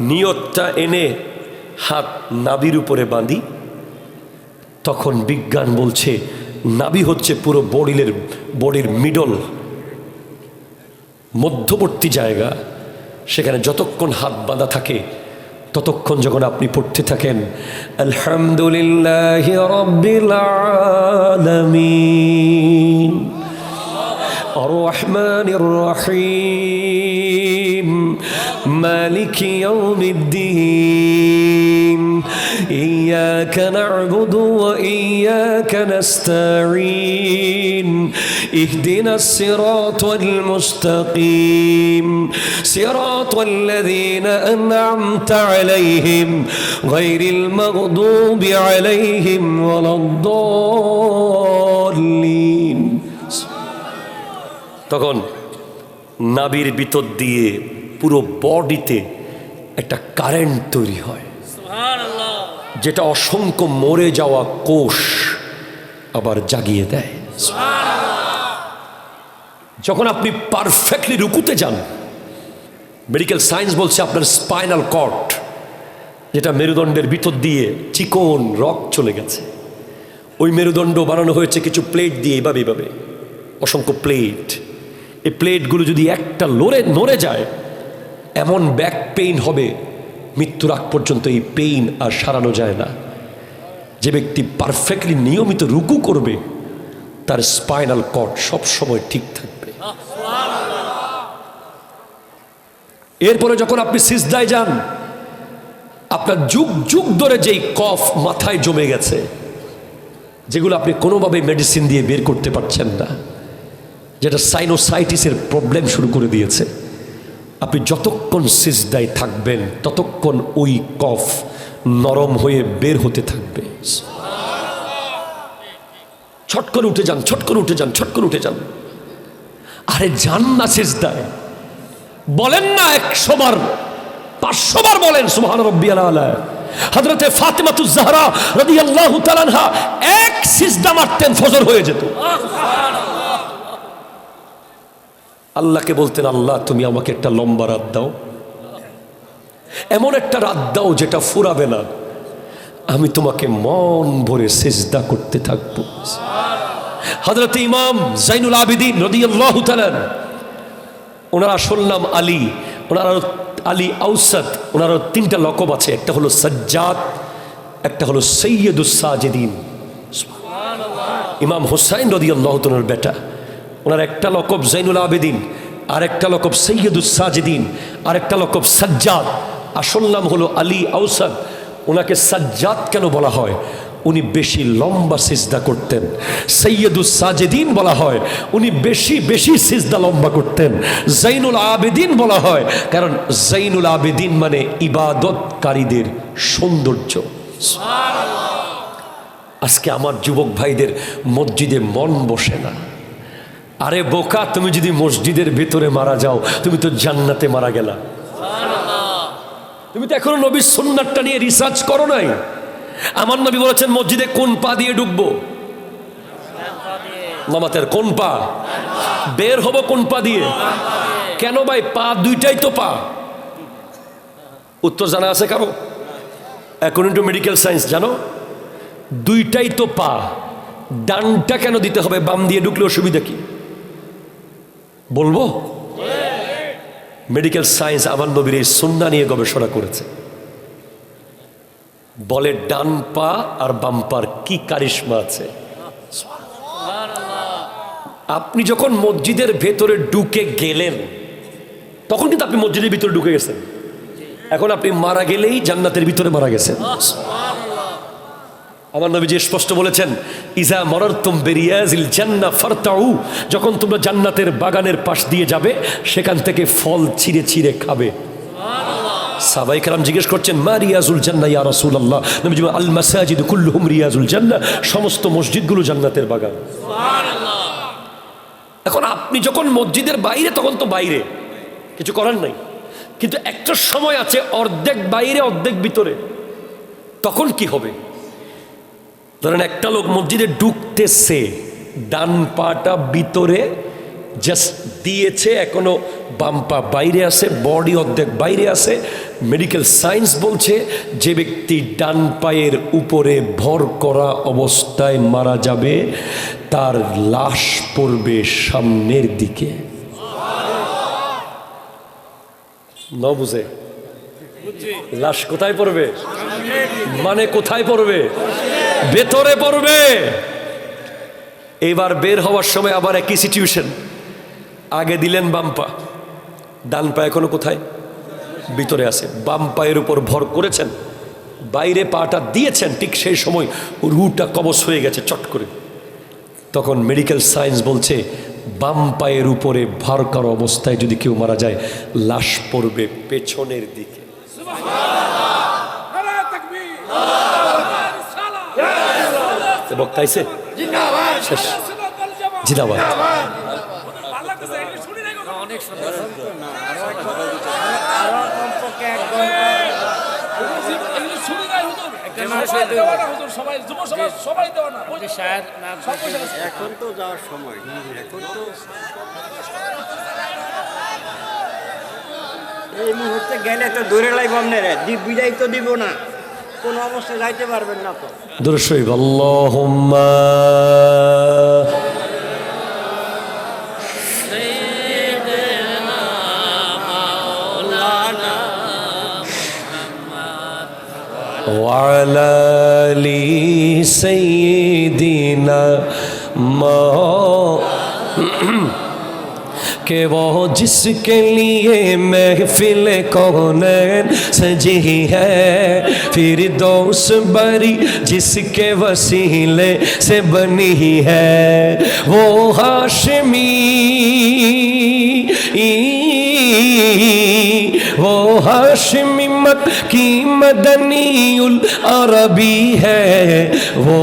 নিয়তটা এনে হাত নাভির উপরে বাঁধি, তখন বিজ্ঞান বলছে নাভি হচ্ছে পুরো বডির মিডল, মধ্যবর্তী জায়গা। সেখানে যতক্ষণ হাত বাঁধা থাকে, ততক্ষণ যখন আপনি পড়তে থাকেন আলহামদুলিল্লাহি রাব্বিল আলামিন আর রহমানির রহিম মালিকি ইয়াউমিদ্দিন ইয়্যাকা না'বুদু ওয়া ইয়্যাকা নাস্তাঈন ইহদিনাস সিরাতাল মুস্তাকিম সিরাতাল লাযীনা আন'আমতা আলাইহিম গায়রিল মাগদুবি আলাইহিম ওয়ালাদ-দাল্লিন। তখন নাভির ভিতর দিয়ে পুরো বডিতে একটা কারেন্ট তৈরি হয়, যেটা অসংখ্য মরে যাওয়া কোষ আবার জাগিয়ে দেয়। যখন আপনি পারফেক্টলি রুকুতে যান, মেডিকেল সায়েন্স বলছে আপনার স্পাইনাল কর্ড, যেটা মেরুদণ্ডের ভিতর দিয়ে চিকন রক চলে গেছে, ওই মেরুদণ্ড বানানো হয়েছে কিছু প্লেট দিয়ে, এভাবে অসংখ্য প্লেট। এই প্লেটগুলো যদি একটা নড়ে যায়, এমন ব্যাক পেইন হবে, মৃত্যুর আগ পর্যন্ত এই পেইন আর সারানো যায় না। যে ব্যক্তি পারফেক্টলি নিয়মিত রুকু করবে, তার স্পাইনাল কর্ড সব সময় ঠিক থাকবে। এরপরে যখন আপনি সিজদায় যান, আপনার যুগ ধরে যেই কফ মাথায় জমে গেছে, যেগুলো আপনি কোনোভাবে মেডিসিন দিয়ে বের করতে পারছেন না, যেটা সাইনোসাইটিসের প্রবলেম শুরু করে দিয়েছে, আপনি যতক্ষণ সিজদায় থাকবেন ততক্ষণ ওই কফ নরম হয়ে বের হতে থাকবে। ছট করে উঠে যান, ছট করে উঠে যান, ছট করে উঠে যান। আরে যান না সিজদায়, বলেন না 100 বার, 500 বার বলেন সুবহান রাব্বিয়াল আলা। হযরতে ফাতিমাতুজ জাহরা রাদিয়াল্লাহু তাআলা আনহা এক সিজদা মারতেন, ফজর হয়ে যেত। আল্লাহকে বলতেন, আল্লাহ তুমি আমাকে একটা লম্বা রাত দাও, এমন একটা রাত দাও যেটা ফুরাবে না, আমি তোমাকে মন ভরে সিজদা করতে থাকবো। হযরত ইমাম জাইনুল আবেদিন রাদিয়াল্লাহু তাআলা, ওনার আসল নাম আলী, ওনার আলী আউসাত, ওনার 3টা লকব আছে, একটা হলো সাজ্জাদ, একটা হলো সৈয়দুস সাজিদিন। ইমাম হুসাইন রাদিয়াল্লাহু তাআলার বেটা, ওনার একটা লকব জাইনুল আবেদিন, আর একটা লকব সৈয়দুস সাজিদিন, আর একটা লকব সাজ্জাদ। আসল নাম হলো আলী আউসাদ। ওনাকে সাজ্জাদ কেন বলা হয়? উনি বেশি লম্বা সিজদা করতেন। সৈয়দুস সাজিদিন বলা হয় উনি বেশি বেশি সিজদা লম্বা করতেন। জাইনুল আবেদিন বলা হয় কারণ জাইনুল আবেদিন মানে ইবাদতকারীদের সৌন্দর্য। আজকে আমার যুবক ভাইদের মসজিদে মন বসে না। আরে বোকা, তুমি যদি মসজিদের ভিতরে মারা যাও তুমি তো জান্নাতে মারা গেলা। তুমি তো এখনো নবীর সুন্নাতটা নিয়ে রিসার্চ করো নাই। আমার নবী বলেছেন মসজিদে কোন পা দিয়ে ঢুকবো? নামাজের কোন পা? বের হব কোন পা দিয়ে? কেন ভাই? পা দুইটাই তো পা। উত্তর জানা আছে কারো? অ্যাকর্ডিং টু মেডিকেল সায়েন্স জানো দুইটাই তো পা। ডানটা কেন দিতে হবে? বাম দিয়ে ঢুকলে অসুবিধা কি বলবো? মেডিকেল সায়েন্স আমার নবীর এই সুন্নাহ নিয়ে গবেষণা করেছে, বলে ডান পা আর বাম পার কি কারিশমা আছে। আপনি যখন মসজিদের ভেতরে ঢুকে গেলেন তখন কিন্তু আপনি মসজিদের ভিতরে ঢুকে গেছেন। এখন আপনি মারা গেলেই জান্নাতের ভিতরে মারা গেছেন। আমার নবী যে স্পষ্ট বলেছেন, ইজা মারারতুম বিরিয়াজিল জান্নাহ ফারতাউ, যখন তোমরা জান্নাতের বাগানের পাশ দিয়ে যাবে সেখান থেকে ফল ছিঁড়ে ছিঁড়ে খাবে। সাহাবায়ে কেরাম জিজ্ঞেস করছেন, মা রিয়াজুল জান্নাহ ইয়া রাসূলুল্লাহ? নবীজি বলেন, আল মাসাজিদু কুল্লুহুম রিয়াজুল জান্নাহ, সমস্ত মসজিদগুলো জান্নাতের বাগান। সুবহানাল্লাহ। এখন আপনি যখন মসজিদের বাইরে তখন তো বাইরে, কিছু করার নাই, কিন্তু একটা সময় আছে অর্ধেক বাইরে অর্ধেক ভিতরে, তখন কি হবে? ধরেন একটা লোক মসজিদে ঢুকতেছে, ডান পাটা ভিতরে জাস্ট দিয়েছে, এখনো বাম পা বাইরে আছে, বডি অর্ধেক বাইরে আছে। মেডিকেল সায়েন্স বলছে যে ব্যক্তি ডান পায়ের উপরে ভর করা অবস্থায় মারা যাবে তার লাশ পড়বে সামনের দিকে। ন বুঝে? লাশ কোথায় পড়বে? মানে কোথায় পড়বে? ভেতরে পড়বে। এবার বের হওয়ার সময় আবার একই সিচুয়েশন। আগে দিলেন বাম পা, ডান পা এখনো কোথায়? ভিতরে আছে। বাম পায়ের উপর ভর করেছেন, বাইরে পাটা দিয়েছেন, ঠিক সেই সময় রুটা কবজ হয়ে গেছে চট করে। তখন মেডিকেল সায়েন্স বলছে বাম পায়ের উপরে ভার করা অবস্থায় যদি কেউ মারা যায় লাশ পড়বে পেছনের দিকে। বক্তাইছে শেষ। জিন্দাবাদ। এখন তো যাওয়ার সময়, এখন তো এই মুহূর্তে গেলে তো দূরে লাইব আপনারা, বিদায় তো দিব না, কোন অবস্থায় যাইতে পারবেন না তো। দরুদ শরীফ আল্লাহুম্মা সাইয়্যিদিনা মাওলানা ওয়া আলা আলি সাইয়্যিদিনা कि वो जिसके लिए महफिल कौनैन सजी है, फिर दोस बरी जिसके वसीले से बनी है, वो हाशमी वो हाशमी मक्की मदनीउल अरबी है, वो